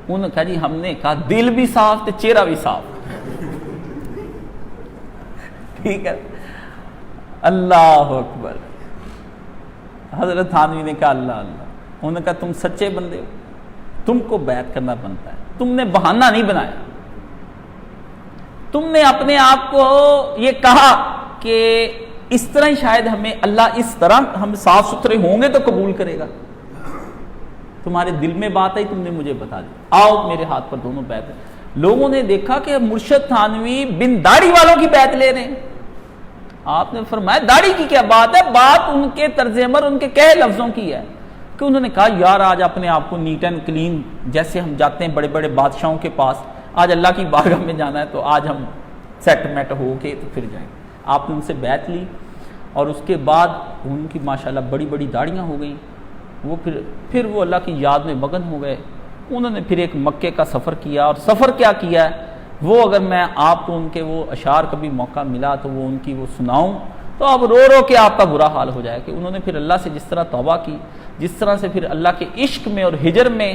انہوں نے کہا جی ہم نے کہا دل بھی صاف تے چہرہ بھی صاف. ٹھیک ہے, اللہ اکبر. حضرت تھانوی نے کہا اللہ اللہ. انہوں نے کہا تم سچے بندے ہو, تم کو بیعت کرنا بنتا ہے, تم نے بہانہ نہیں بنایا, تم نے اپنے آپ کو یہ کہا کہ اس طرح ہی شاید ہمیں اللہ اس طرح ہم صاف ستھرے ہوں گے تو قبول کرے گا, تمہارے دل میں بات آئی, تم نے مجھے بتا دی, آؤ میرے ہاتھ پر دونوں بیعت. لوگوں نے دیکھا کہ مرشد تھانوی بن داڑھی والوں کی بیعت لے رہے ہیں. آپ نے فرمایا داڑھی کی کیا بات ہے, بات ان کے طرز عمل, ان کے کہے لفظوں کی ہے کہ انہوں نے کہا یار آج اپنے آپ کو نیٹ اینڈ کلین, جیسے ہم جاتے ہیں بڑے بڑے بادشاہوں کے پاس, آج اللہ کی بارگاہ میں جانا ہے تو آج ہم سیٹ میٹ ہو کے تو پھر جائیں. آپ نے ان سے بیعت لی اور اس کے بعد ان کی ماشاءاللہ بڑی بڑی داڑیاں ہو گئیں. وہ پھر وہ اللہ کی یاد میں مگن ہو گئے. انہوں نے پھر ایک مکے کا سفر کیا, اور سفر کیا کیا ہے وہ اگر میں آپ کو ان کے وہ اشعار کبھی موقع ملا تو وہ ان کی وہ سناؤں تو اب رو رو کے آپ کا برا حال ہو جائے کہ انہوں نے پھر اللہ سے جس طرح توبہ کی, جس طرح سے پھر اللہ کے عشق میں اور ہجر میں,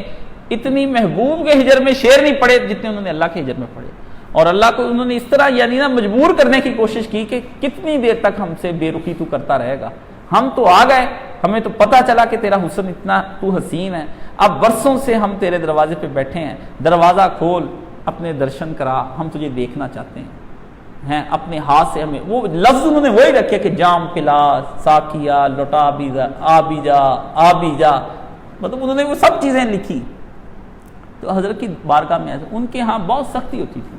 اتنی محبوب کے ہجر میں شعر نہیں پڑھے جتنے انہوں نے اللہ کے ہجر میں پڑھے, اور اللہ کو انہوں نے اس طرح یعنی نا مجبور کرنے کی کوشش کی کہ کتنی دیر تک ہم سے بے رخی تو کرتا رہے گا, ہم تو آ گئے, ہمیں تو پتہ چلا کہ تیرا حسن اتنا تو حسین ہے, اب برسوں سے ہم تیرے دروازے پہ بیٹھے ہیں, دروازہ کھول, اپنے درشن کرا, ہم تجھے دیکھنا چاہتے ہیں, اپنے ہاتھ سے ہمیں, وہ لفظ انہوں نے وہی رکھے کہ جام پلا ساکیا لوٹا بھی جا آ بھی جا, مطلب انہوں نے وہ سب چیزیں لکھی. تو حضرت کی بارگاہ میں ان کے ہاں بہت سختی ہوتی تھی.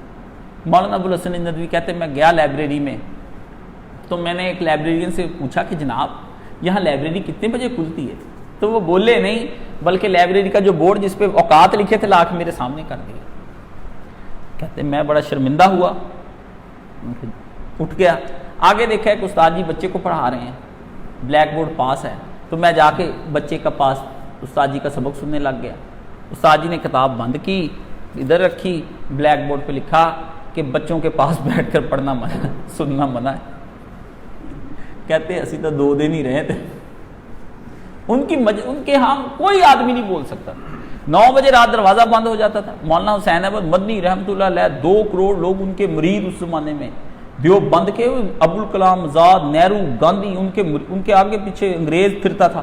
مولانا ابوالحسن ندوی کہتے ہیں میں گیا لائبریری میں تو میں نے ایک لائبریرین سے پوچھا کہ جناب یہاں لائبریری کتنے بجے کھلتی ہے, تو وہ بولے نہیں بلکہ لائبریری کا جو بورڈ جس پہ اوقات لکھے تھے لا کے میرے سامنے کر دیا. کہتے ہیں میں بڑا شرمندہ ہوا, اٹھ گیا, آگے دیکھا ایک استاد جی بچے کو پڑھا رہے ہیں, بلیک بورڈ پاس ہے, تو میں جا کے بچے کا پاس استاد جی کا سبق سننے لگ گیا. استاد جی نے کتاب بند کی, ادھر رکھی, بلیک بورڈ پہ لکھا کہ بچوں کے پاس بیٹھ کر پڑھنا منع, سننا منع ہے. کہتے اسی تو 2 دن ہی رہے تھے. ان کے ہاں کوئی آدمی نہیں بول سکتا. 9 بجے رات دروازہ بند ہو جاتا تھا. مولانا حسین احمد مدنی رحمۃ اللہ علیہ 2 کروڑ لوگ ان کے مرید اس زمانے میں, دیوبند کے ابوالکلام آزاد, نہرو, گاندھی, ان کے آگے پیچھے انگریز پھرتا تھا.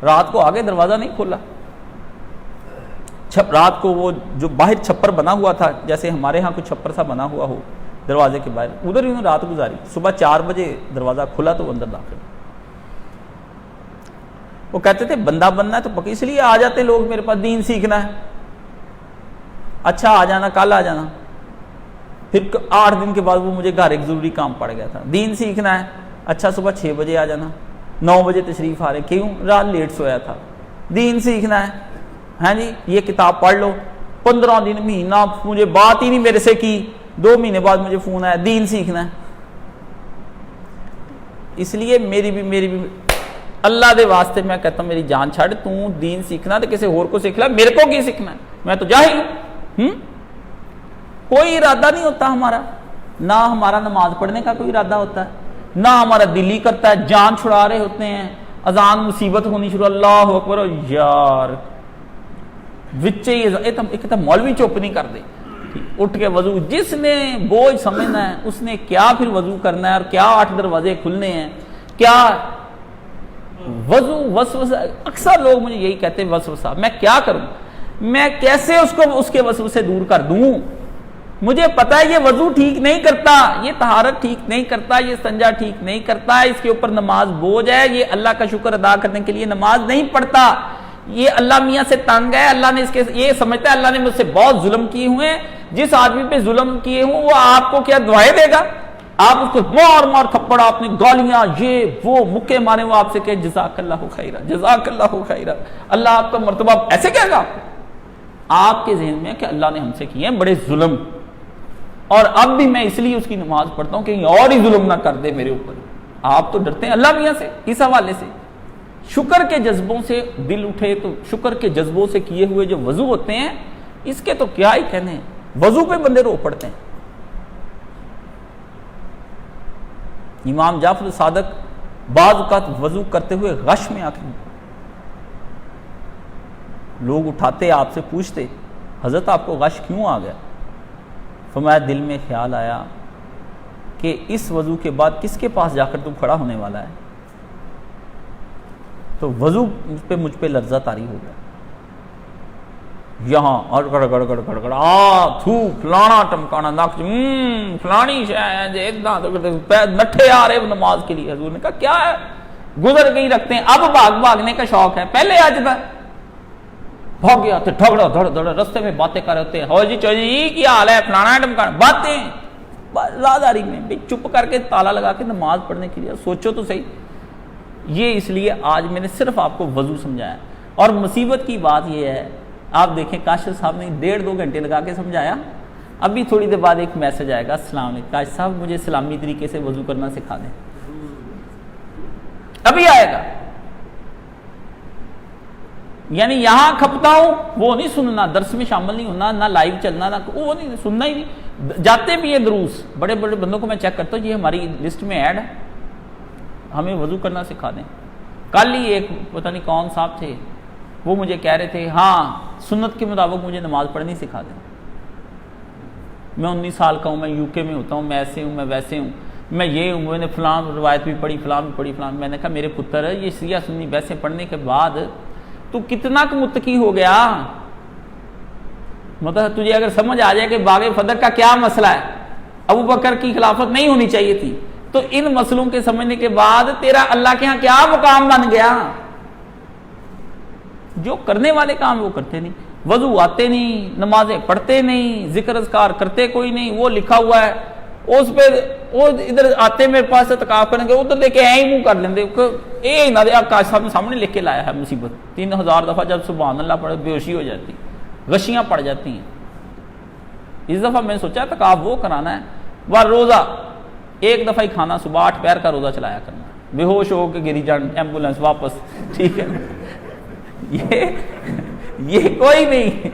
رات کو آگے دروازہ نہیں کھولا. رات کو وہ جو باہر چھپر بنا ہوا تھا, جیسے ہمارے ہاں کوئی چھپر سا بنا ہوا ہو دروازے کے باہر, ادھر انہوں نے رات گزاری. صبح 4 بجے دروازہ کھلا تو وہ اندر داخل. وہ کہتے تھے بندہ بننا ہے تو پکی اس لیے آ جاتے لوگ میرے پاس, دین سیکھنا ہے, اچھا آ جانا, کل آ جانا. پھر 8 دن کے بعد وہ مجھے گھر ایک ضروری کام پڑ گیا تھا, دین سیکھنا ہے, اچھا صبح 6 بجے آ جانا, 9 بجے تشریف آ رہے, کیوں رات لیٹ سویا تھا, دین سیکھنا ہے, ہاں جی یہ کتاب پڑھ لو. 15 دن مہینہ مجھے بات ہی نہیں میرے سے کی, 2 مہینے بعد مجھے فون آیا دین سیکھنا ہے. اس لیے میری بھی اللہ دے واسطے میں کہتا ہوں میری جان چھڑ, تو دین سیکھنا تو کسی اور کو سیکھ لے, میرے کو کی سیکھنا ہے, میں تو جاہل ہوں. کوئی ارادہ نہیں ہوتا ہمارا, نہ ہمارا نماز پڑھنے کا کوئی ارادہ ہوتا ہے, نہ ہمارا دل ہی کرتا ہے, جان چھڑا رہے ہوتے ہیں, اذان مصیبت ہونی شروع, اللہ اکبر, یار ایک مولوی چپ نہیں کر دے, اٹھ کے وضو, جس نے بوجھ سمجھنا ہے اس نے کیا پھر وضو کرنا ہے, اور کیا 8 دروازے کھلنے ہیں, کیا وضو وسوسہ. اکثر لوگ مجھے یہی کہتے ہیں وسوسہ, میں کیا کروں, میں کیسے اس کے وسوسے دور کر دوں. مجھے پتا ہے یہ وضو ٹھیک نہیں کرتا, یہ طہارت ٹھیک نہیں کرتا, یہ استنجا ٹھیک نہیں کرتا, اس کے اوپر نماز بوجھ ہے, یہ اللہ کا شکر ادا کرنے کے لیے نماز نہیں پڑھتا, یہ اللہ میاں سے تنگ ہے, اللہ نے یہ سمجھتا ہے اللہ نے مجھ سے بہت ظلم کیے ہوئے ہیں. جس آدمی پہ ظلم کیے ہوں وہ آپ کو کیا دعائیں دے گا, آپ اس کو مار تھپڑ, آپ نے گالیاں یہ وہ مکے مارے, وہ آپ سے کہ جزاک اللہ خیرہ, جزاک اللہ خیرہ, اللہ آپ کا مرتبہ ایسے کہے گا. آپ کے ذہن میں کہ اللہ نے ہم سے کیے ہیں بڑے ظلم, اور اب بھی میں اس لیے اس کی نماز پڑھتا ہوں کہ اور ہی ظلم نہ کر دے میرے اوپر. آپ تو ڈرتے ہیں اللہ میاں سے اس حوالے سے. شکر کے جذبوں سے دل اٹھے تو شکر کے جذبوں سے کیے ہوئے جو وضو ہوتے ہیں اس کے تو کیا ہی کہنے ہیں, وضو پہ بندے رو پڑتے ہیں. امام جعفر صادق بعض اوقات وضو کرتے ہوئے غش میں آ کے لوگ اٹھاتے, آپ سے پوچھتے حضرت آپ کو غش کیوں آ گیا, فرمایا دل میں خیال آیا کہ اس وضو کے بعد کس کے پاس جا کر تم کھڑا ہونے والا ہے. تو وضو پہ مجھ پہ لرزہ طاری ہو گیا، یہاں اور گڑ گڑ گڑ گڑ گڑ تھو فلانا ٹمکانا ناک فلانی نٹھے آ رہے نماز کے لیے. حضور نے کہا کیا ہے؟ گزر گئی رکھتے ہیں، اب بھاگنے کا شوق ہے، پہلے آج تھا بھاگ گیا تو ڈھگڑا دھڑ دھڑ رستے میں باتیں کر رہے ہوتے ہیں، ہو جی چوجی کیا حال ہے فلانا ٹمکانا، باتیں لاداری میں چپ کر کے تالا لگا کے نماز پڑھنے کے لیے. سوچو تو صحیح. یہ اس لیے آج میں نے صرف آپ کو وضو سمجھایا. اور مصیبت کی بات یہ ہے، آپ دیکھیں کاشف صاحب نے 1.5-2 گھنٹے لگا کے سمجھایا، ابھی تھوڑی دیر بعد ایک میسج آئے گا، السلام علیکم کاشف صاحب مجھے اسلامی طریقے سے وضو کرنا سکھا دیں. ابھی آئے گا. یعنی یہاں کھپتا ہوں وہ نہیں سننا، درس میں شامل نہیں ہونا، نہ لائیو چلنا، نہ وہ نہیں سننا ہی نہیں. جاتے بھی ہیں دروس، بڑے بڑے بندوں کو میں چیک کرتا ہوں، یہ ہماری لسٹ میں ایڈ ہے، ہمیں وضو کرنا سکھا دیں. کل ہی ایک پتہ نہیں کون صاحب تھے، وہ مجھے کہہ رہے تھے ہاں سنت کے مطابق مجھے نماز پڑھنی سکھا دیں. میں 19 سال کا ہوں، میں UK میں ہوتا ہوں، میں ایسے ہوں، میں ویسے ہوں، میں یہ ہوں، میں نے فلان روایت بھی پڑھی، فلان بھی پڑھی، فلان. میں نے کہا میرے پتر یہ شیعہ سنی ویسے پڑھنے کے بعد تو کتنا متقی ہو گیا. مطلب تجھے اگر سمجھ آ جائے کہ باغ فدق کا کیا مسئلہ ہے، ابو بکر کی خلافت نہیں ہونی چاہیے تھی، تو ان مسئلوں کے سمجھنے کے بعد تیرا اللہ کے ہاں کیا مقام بن گیا. جو کرنے والے کام وہ کرتے نہیں، وضو آتے نہیں، نمازیں پڑھتے نہیں، ذکر اذکار کرتے کوئی نہیں. وہ لکھا ہوا ہے اس پہ، وہ ادھر آتے میرے پاس اعتکاف کریں گے، ادھر لے کے ایਂ منہ کر لیں گے. اے نہ کاش صاحب نے سامنے لکھ کے لایا ہے مصیبت. 3000 دفعہ جب سبحان اللہ پڑھے بے ہوشی ہو جاتی، غشیاں پڑ جاتی ہیں. اس دفعہ میں نے سوچا اعتکاف وہ کرانا ہے، وہ روزہ ایک دفعہ ہی کھانا، صبح 8 پیر کا روزہ چلایا کرنا، بے ہوش ہو کے گری جان ایمبولینس واپس. ٹھیک ہے یہ کوئی نہیں.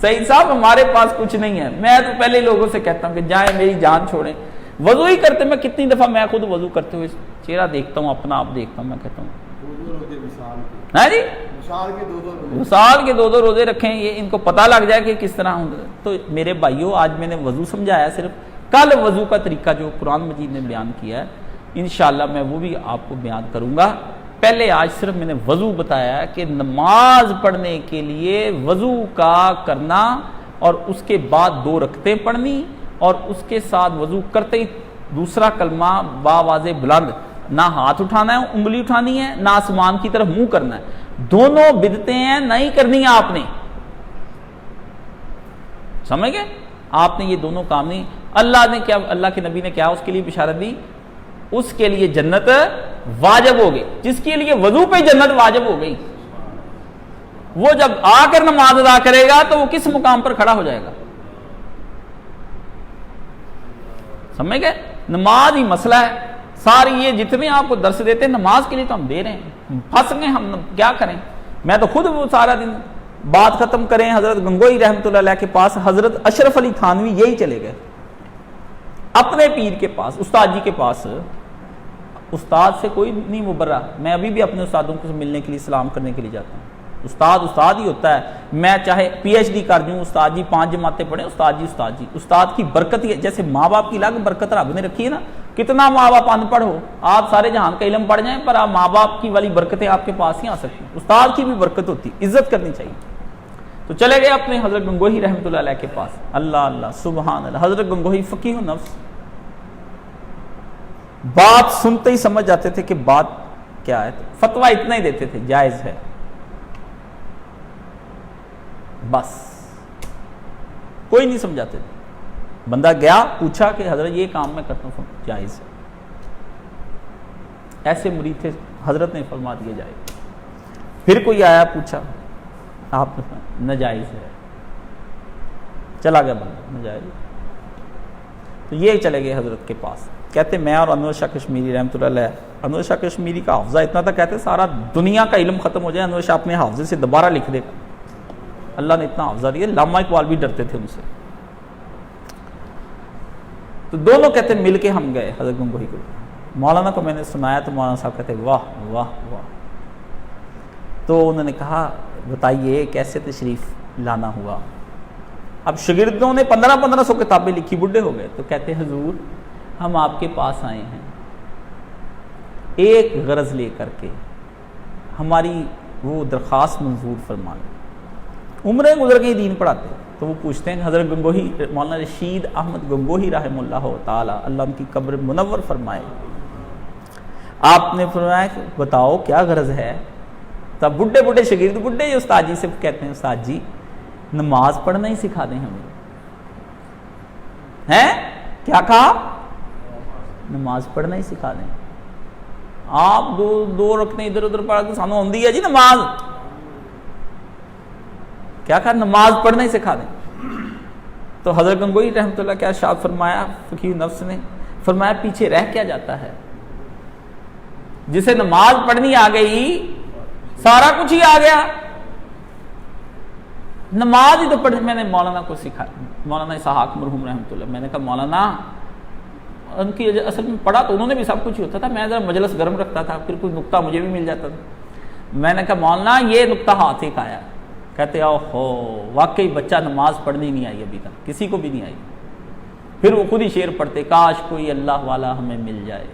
سعید صاحب ہمارے پاس کچھ نہیں ہے. میں تو پہلے لوگوں سے کہتا ہوں کہ جائیں میری جان چھوڑیں. وضو ہی کرتے، میں کتنی دفعہ میں خود وضو کرتے ہوئے چہرہ دیکھتا ہوں، اپنا آپ دیکھتا ہوں، میں کہتا ہوں ہاں جی وصال کے 2 روزے رکھیں، یہ ان کو پتہ لگ جائے کہ کس طرح ہوں. تو میرے بھائیوں آج میں نے وضو سمجھایا صرف. کل وضو کا طریقہ جو قرآن مجید نے بیان کیا ہے انشاءاللہ میں وہ بھی آپ کو بیان کروں گا. پہلے آج صرف میں نے وضو بتایا ہے کہ نماز پڑھنے کے لیے وضو کا کرنا، اور اس کے بعد 2 رکعتیں پڑھنی، اور اس کے ساتھ وضو کرتے ہی دوسرا کلمہ باواز بلند، نہ ہاتھ اٹھانا ہے، انگلی اٹھانی ہے، نہ آسمان کی طرف منہ کرنا ہے. دونوں بدعتیں ہیں، نہیں کرنی ہے آپ نے. سمجھ گئے؟ آپ نے یہ دونوں کام نہیں. اللہ نے کیا، اللہ کے نبی نے کیا اس کے لیے بشارت دی؟ اس کے لیے جنت واجب ہو گئی. جس کے لیے وضو پہ جنت واجب ہو گئی، وہ جب آ کر نماز ادا کرے گا تو وہ کس مقام پر کھڑا ہو جائے گا؟ سمجھ گئے؟ نماز ہی مسئلہ ہے. ساری یہ جتنے آپ کو درس دیتے ہیں نماز کے لیے تو ہم دے رہے ہیں. پھنس گئے ہم، کیا کریں؟ میں تو خود وہ سارا دن بات ختم کریں حضرت گنگوئی رحمۃ اللہ علیہ کے پاس، حضرت اشرف علی تھانوی یہی چلے گئے اپنے پیر کے پاس، استاد جی کے پاس. استاد سے کوئی نہیں مبرہ. میں ابھی بھی اپنے استادوں کو ملنے کے لیے سلام کرنے کے لیے جاتا ہوں. استاد استاد ہی ہوتا ہے. میں چاہے PhD کر دوں، استاد جی 5 جماعتیں پڑھیں، استاد جی استاد جی. استاد کی برکت ہی، جیسے ماں باپ کی الگ برکت رب نے رکھی ہے نا. کتنا ماں باپ ان پڑھ ہو، آپ سارے جہان کا علم پڑھ جائیں، پر آپ ماں باپ کی والی برکتیں آپ کے پاس ہی آ سکتی ہیں. استاد کی بھی برکت ہوتی، عزت کرنی چاہیے. تو چلے گئے اپنے حضرت گنگوہی رحمۃ اللہ علیہ کے پاس. اللہ اللہ سبحان اللہ. حضرت گنگوہی فقیہ النفس، بات سنتے ہی سمجھ جاتے تھے کہ بات کیا ہے. فتویٰ اتنا ہی دیتے تھے جائز ہے بس، کوئی نہیں سمجھاتے تھے. بندہ گیا پوچھا کہ حضرت یہ کام میں کرتا ہوں جائز ہے. ایسے مرید تھے، حضرت نے فرما دیا جائے. پھر کوئی آیا پوچھا، آپ ناجائز ہے. چلا گیا بندہ ناجائز. تو یہ چلے گئے حضرت کے پاس. کہتے میں اور انور شاہ کشمیری رحمۃ اللہ علیہ، انور شاہ کشمیری کا حافظہ اتنا تھا، کہتے سارا دنیا کا علم ختم ہو جائے انور شاہ اپنے حافظے سے دوبارہ لکھ دے گا. اللہ نے اتنا حافظہ دیا. علامہ اقبال بھی ڈرتے تھے ان سے. تو دونوں کہتے مل کے ہم گئے حضرت گنگوہی کو. مولانا کو میں نے سنایا تو مولانا صاحب کہتے واہ واہ واہ. تو انہوں نے کہا بتائیے کیسے تشریف لانا ہوا؟ اب شاگردوں نے 1500 کتابیں لکھی، بڈھے ہو گئے. تو کہتے حضور ہم آپ کے پاس آئے ہیں ایک غرض لے کر کے ہماری وہ درخواست منظور فرما لیں. عمریں گزر گئی دین پڑھاتے. تو وہ پوچھتے ہیں کہ حضرت گنگوہی مولانا رشید احمد گنگوہی رحمہ اللہ تعالی اللہ ان کی قبر منور فرمائے, آپ نے فرمایا کہ بتاؤ کیا غرض ہے. تب بڈھے شاگرد بڈھے استاد جی سے کہتے ہیں استاد جی نماز پڑھنا ہی سکھا دیں ہمیں. ہیں کیا کہا؟ نماز پڑھنا ہی سکھا دیں. آپ دو رکھتے ادھر ادھر پڑھ کے سانو آندی ہے جی نماز. کیا کہا؟ نماز پڑھنا ہی سکھا دیں. تو حضرت گنگوہی رحمۃ اللہ کیا ارشاد فرمایا فقیہ نفس نے فرمایا پیچھے رہ کیا جاتا ہے؟ جسے نماز پڑھنی آ گئی سارا کچھ ہی آ گیا. نماز ہی تو پڑھ. میں نے مولانا کو سکھا, مولانا اسحاق مرحوم رحمۃ اللہ, میں نے کہا مولانا ان کی اصل میں پڑھا تو انہوں نے بھی سب کچھ ہوتا تھا, میں ذرا مجلس گرم رکھتا تھا, پھر کوئی نقطہ مجھے بھی مل جاتا تھا. میں نے کہا مولانا یہ نقطہ ہاتھ ہی کا آیا. کہتے او ہو واقعی بچہ نماز پڑھنی نہیں آئی ابھی تک, کسی کو بھی نہیں آئی. پھر وہ خود ہی شعر پڑھتے کاش کوئی اللہ والا ہمیں مل جائے,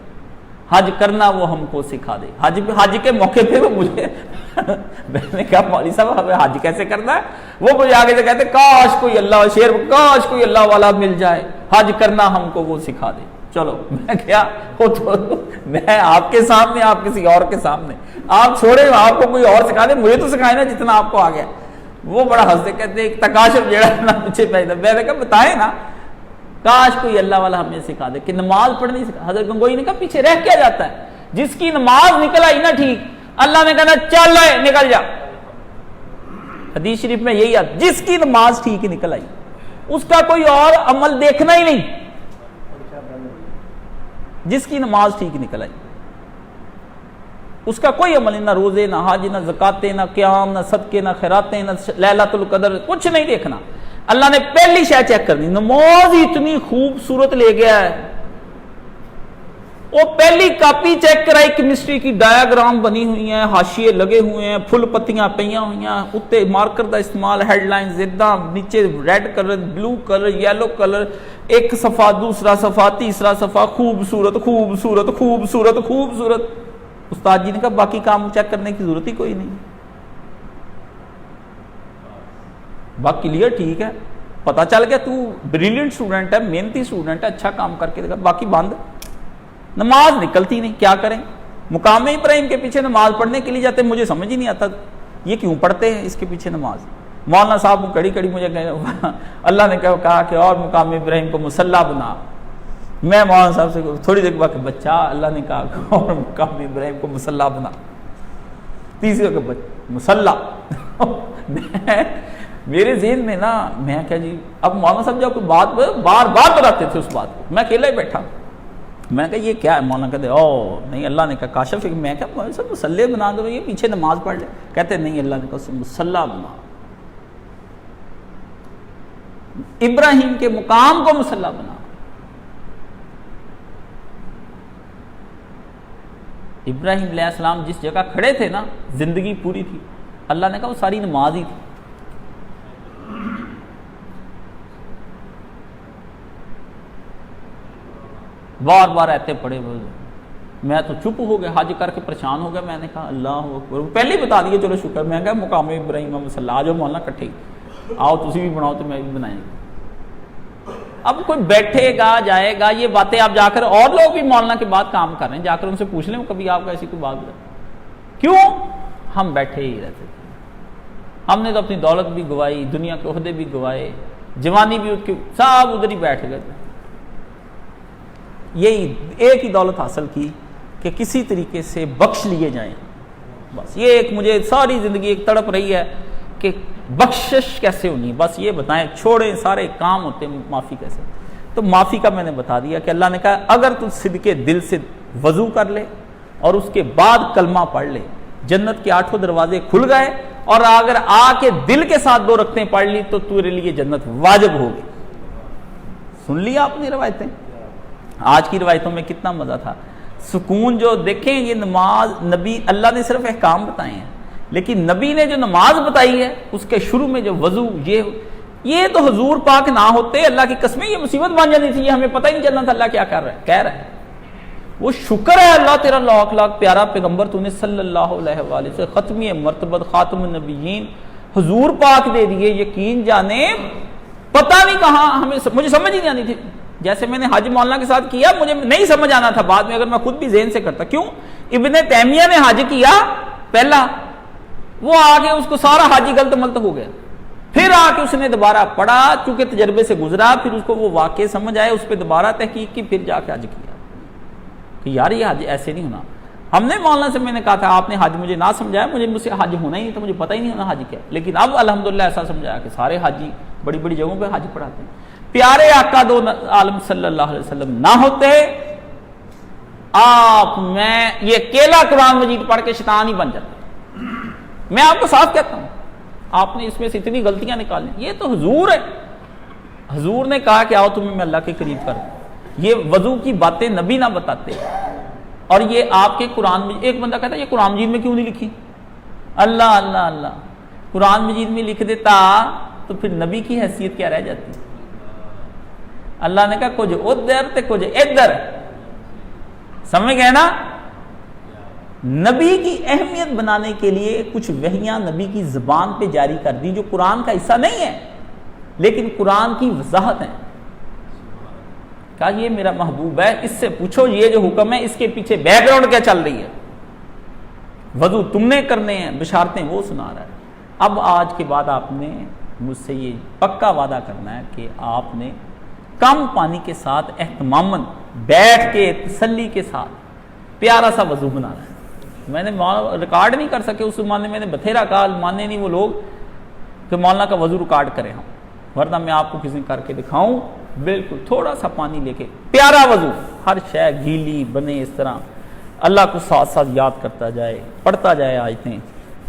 حج کرنا وہ ہم کو سکھا دے. حج کے موقع پہ وہ مجھے میں نے کہا مولوی صاحب ہمیں حج کیسے کرنا ہے؟ وہ مجھے آگے سے کہتے کاش کوئی اللہ شعر کاش کوئی اللہ والا مل جائے, حج کرنا ہم کو وہ سکھا دے. چلو میں کیا وہ تو میں آپ کے سامنے, آپ کسی اور کے سامنے, آپ چھوڑے آپ کو کوئی اور سکھا دے, مجھے تو سکھائے نا جتنا آپ کو آ گیا. وہ بڑا ہنستے کہتے ایک تکاشف جڑا نا پیچھے پیدا. میں نے کہا بتائیں نا کاش کوئی اللہ والا ہمیں سکھا دے کہ نماز پڑھنی سکھا. حضرت گنگوہی نے کہا پیچھے رہ کیا جاتا ہے؟ جس کی نماز نکل آئی نا ٹھیک, اللہ نے کہنا چل نکل جا. حدیث شریف میں یہی آتا جس کی نماز ٹھیک نکل آئی اس کا کوئی اور عمل دیکھنا ہی نہیں. جس کی نماز ٹھیک نکل آئی اس کا کوئی عمل نہیں, نہ روزے نہ حج نہ زکاتیں نہ قیام نہ صدقے نہ خیراتیں نہ لیلۃ القدر, کچھ نہیں دیکھنا. اللہ نے پہلی شے چیک کرنی, نماز ہی اتنی خوبصورت لے گیا ہے, وہ پہلی کاپی چیک کرائی, کیمسٹری کی ڈایاگرام بنی ہوئی ہیں, حاشیے لگے ہوئے ہیں, پھل پتیاں پئیاں ہوئی ہیں, اتنے مارکر دا استعمال, ہیڈ لائنز اداں, نیچے red colour blue colour yellow colour, ایک صفحہ دوسرا صفحہ تیسرا صفحہ, خوبصورت خوبصورت خوبصورت خوبصورت. استاد جی نے کہا باقی کام چیک کرنے کی ضرورت ہی کوئی نہیں, باقی کلیئر ٹھیک ہے, پتہ چل گیا تو بریلینٹ اسٹوڈنٹ ہے, محنتی اسٹوڈنٹ ہے, اچھا کام کر کے دیکھا, باقی بند. نماز نکلتی نہیں, کیا کریں؟ مقام ابراہیم کے پیچھے نماز پڑھنے کے لیے جاتے, مجھے سمجھ ہی نہیں آتا یہ کیوں پڑھتے ہیں اس کے پیچھے نماز. مولانا صاحب کڑی کڑی مجھے اللہ نے کہا کہ اور مقام ابراہیم کو مصلی بنا. میں مولانا صاحب سے تھوڑی دیر بعد بچہ اللہ نے کہا کہ اور مقام ابراہیم کو مصلی بنا. تیسری کہ مصلی میرے ذہن میں نا, میں کیا جی اب مولانا صاحب جب بات بار بار دہراتے تھے اس بات کو, میں اکیلا ہی بیٹھا. میں کہا یہ کیا ہے؟ مولانا کہتے او نہیں اللہ نے کہا کاشف. میں کہا مولانا صاحب مصلی بنا دو, یہ پیچھے نماز پڑھ لے. کہتے نہیں اللہ نے کہا مصلی بنا, ابراہیم کے مقام کو مصلی بنا. ابراہیم علیہ السلام جس جگہ کھڑے تھے نا زندگی پوری تھی, اللہ نے کہا وہ ساری نماز ہی تھی. بار بار ایتے پڑے ہوئے, میں تو چپ ہو گیا, حج کر کے پریشان ہو گیا. میں نے کہا اللہ اکبر, پہلے ہی بتا دیے چلو شکر. میں کہا مقام ابراہیم مصلی, آ جاؤ مولانا کٹھے آؤ, تسی بھی بناؤ تو میں بھی بنائیں گے. اب کوئی بیٹھے گا جائے گا, یہ باتیں آپ جا کر, اور لوگ بھی مولانا کے بعد کام کر رہے ہیں, جا کر ان سے پوچھ لیں کبھی آپ کو ایسی کوئی بات بتا. کیوں؟ ہم بیٹھے ہی رہتے تھے. ہم نے تو اپنی دولت بھی گوائی, دنیا کے عہدے بھی گوائے, جوانی بھی سب ادھر ہی بیٹھ گئے تھے. یہی ایک ہی دولت حاصل کی کہ کسی طریقے سے بخش لیے جائیں. بس یہ ایک مجھے ساری زندگی ایک تڑپ رہی ہے کہ بخشش کیسے ہونی, بس یہ بتائیں, چھوڑیں سارے کام ہوتے ہیں, معافی کیسے. تو معافی کا میں نے بتا دیا کہ اللہ نے کہا اگر تو صدقے دل سے وضو کر لے اور اس کے بعد کلمہ پڑھ لے, جنت کے 8 دروازے کھل گئے, اور اگر آ کے دل کے ساتھ 2 رکعتیں پڑھ لی تو تیرے لیے جنت واجب ہوگی. سن لیا آپ نے روایتیں, آج کی روایتوں میں کتنا مزہ تھا, سکون. جو دیکھیں یہ نماز نبی, اللہ نے صرف احکام بتائے ہیں, لیکن نبی نے جو نماز بتائی ہے اس کے شروع میں جو وضو, یہ تو حضور پاک نہ ہوتے اللہ کی قسم یہ مصیبت بن جانی تھی, یہ ہمیں پتہ ہی نہیں چلنا تھا اللہ کیا کر رہا ہے, کہہ رہا ہے. وہ شکر ہے اللہ تیرا لاکھ لاکھ پیارا پیغمبر تو نے صلی اللہ علیہ وآلہ سے ختمی مرتبت خاتم النبیین حضور پاک دے دیے. یقین جانے پتہ نہیں کہاں مجھے سمجھ ہی نہیں آنی تھی. جیسے میں نے حج مولانا کے ساتھ کیا مجھے نہیں سمجھ آنا تھا, بعد میں اگر میں خود بھی ذہن سے کرتا. کیوں؟ ابن تیمیہ نے حج کیا پہلا, وہ آگے اس کو سارا حج غلط ملت ہو گیا, پھر آ کے اس نے دوبارہ پڑھا, چونکہ تجربے سے گزرا, پھر اس کو وہ واقع سمجھ آئے, اس پہ دوبارہ تحقیق کی, پھر جا کے حج کیا کہ یار یہ حج ایسے نہیں ہونا. ہم نے مولانا سے میں نے کہا تھا آپ نے حج مجھے نہ سمجھایا, مجھ سے حج ہونا ہی نہیں تھا, مجھے پتہ ہی نہیں ہونا حج کیا. لیکن اب الحمدللہ ایسا سمجھایا کہ سارے حاجی بڑی بڑی جگہوں پہ حج پڑھاتے ہیں. پیارے آقا دو عالم صلی اللہ علیہ وسلم نہ ہوتے آپ میں یہ اکیلا قرآن مجید پڑھ کے شیطان ہی بن جاتا. میں آپ کو صاف کہتا ہوں, آپ نے اس میں سے اتنی غلطیاں نکالیں. یہ تو حضور ہے, حضور نے کہا کہ آؤ تمہیں میں اللہ کے قریب کر دوں. یہ وضو کی باتیں نبی نہ بتاتے, اور یہ آپ کے قرآن مجید. ایک بندہ کہتا ہے یہ قرآن مجید میں کیوں نہیں لکھی؟ اللہ اللہ اللہ, قرآن مجید میں لکھ دیتا تو پھر نبی کی حیثیت کیا رہ جاتی؟ اللہ نے کہا کچھ ادھر تے کچھ ادھر, سمجھ گئے نا. نبی کی اہمیت بنانے کے لیے کچھ وحیاں نبی کی زبان پہ جاری کر دی جو قرآن کا حصہ نہیں ہے لیکن قرآن کی وضاحت ہے. کہا یہ میرا محبوب ہے, اس سے پوچھو یہ جو حکم ہے اس کے پیچھے بیک گراؤنڈ کیا چل رہی ہے. وضو تم نے کرنے ہیں, بشارتیں وہ سنا رہا ہے. اب آج کے بعد آپ نے مجھ سے یہ پکا وعدہ کرنا ہے کہ آپ نے کم پانی کے ساتھ اہتماماً بیٹھ کے تسلی کے ساتھ پیارا سا وضو بنانا ہے. میں نے ریکارڈ نہیں کر سکے اس زمانے میں نے بتھیرا کہا, مانے نہیں وہ لوگ کہ مولانا کا وضو ریکارڈ کرے ہم, ورنہ میں آپ کو کسی کر کے دکھاؤں. بالکل تھوڑا سا پانی لے کے پیارا وضو, ہر شے گیلی بنے, اس طرح اللہ کو ساتھ ساتھ یاد کرتا جائے, پڑھتا جائے آیتیں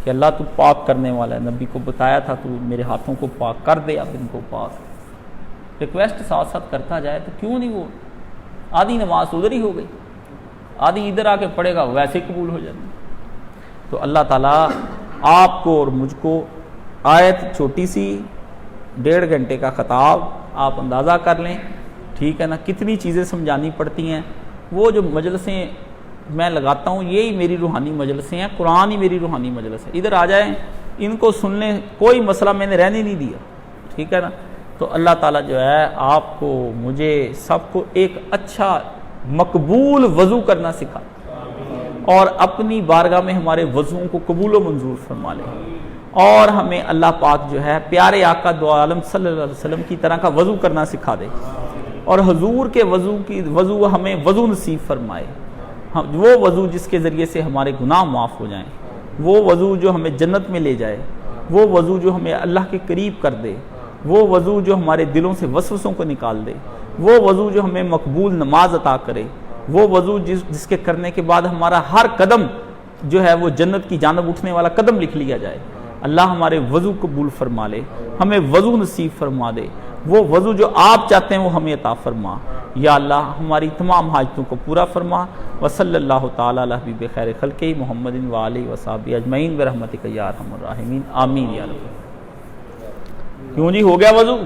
کہ اللہ تو پاک کرنے والا ہے. نبی کو بتایا تھا تو میرے ہاتھوں کو پاک کر دے, اب ان کو پاک. ریکویسٹ ساتھ ساتھ کرتا جائے تو کیوں نہیں وہ آدھی نماز ادھر ہی ہو گئی, آدھی ادھر آ کے پڑھے گا ویسے قبول ہو جاتی. تو اللہ تعالیٰ آپ کو اور مجھ کو آیت چھوٹی سی 1.5 گھنٹے کا خطاب آپ اندازہ کر لیں, ٹھیک ہے نا, کتنی چیزیں سمجھانی پڑتی ہیں. وہ جو مجلسیں میں لگاتا ہوں یہی میری روحانی مجلسیں ہیں, قرآن ہی میری روحانی مجلس ہے. ادھر آ جائیں, ان کو سن لیں, کوئی مسئلہ میں نے رہنے نہیں دیا, ٹھیک ہے نا. تو اللہ تعالیٰ جو ہے آپ کو مجھے سب کو ایک اچھا مقبول وضو کرنا سکھا, اور اپنی بارگاہ میں ہمارے وضوؤں کو قبول و منظور فرما لے, اور ہمیں اللہ پاک جو ہے پیارے آقا دو عالم صلی اللہ علیہ وسلم کی طرح کا وضو کرنا سکھا دے, اور حضور کے وضو ہمیں وضو نصیب فرمائے. وہ وضو جس کے ذریعے سے ہمارے گناہ معاف ہو جائیں, وہ وضو جو ہمیں جنت میں لے جائے, وہ وضو جو ہمیں اللہ کے قریب کر دے, وہ وضو جو ہمارے دلوں سے وسوسوں کو نکال دے, وہ وضو جو ہمیں مقبول نماز عطا کرے, وہ وضو جس کے کرنے کے بعد ہمارا ہر قدم جو ہے وہ جنت کی جانب اٹھنے والا قدم لکھ لیا جائے. اللہ ہمارے وضو قبول فرما لے, ہمیں وضو نصیب فرما دے, وہ وضو جو آپ چاہتے ہیں وہ ہمیں عطا فرما. یا اللہ ہماری تمام حاجتوں کو پورا فرما. وصلی اللہ تعالی علی حبیب خیر خلقہ محمد و آلہ و صحبہ اجمعین برحمتک یا ارحم الراحمین, آمین یا رب. کیوں جی ہو گیا وضو؟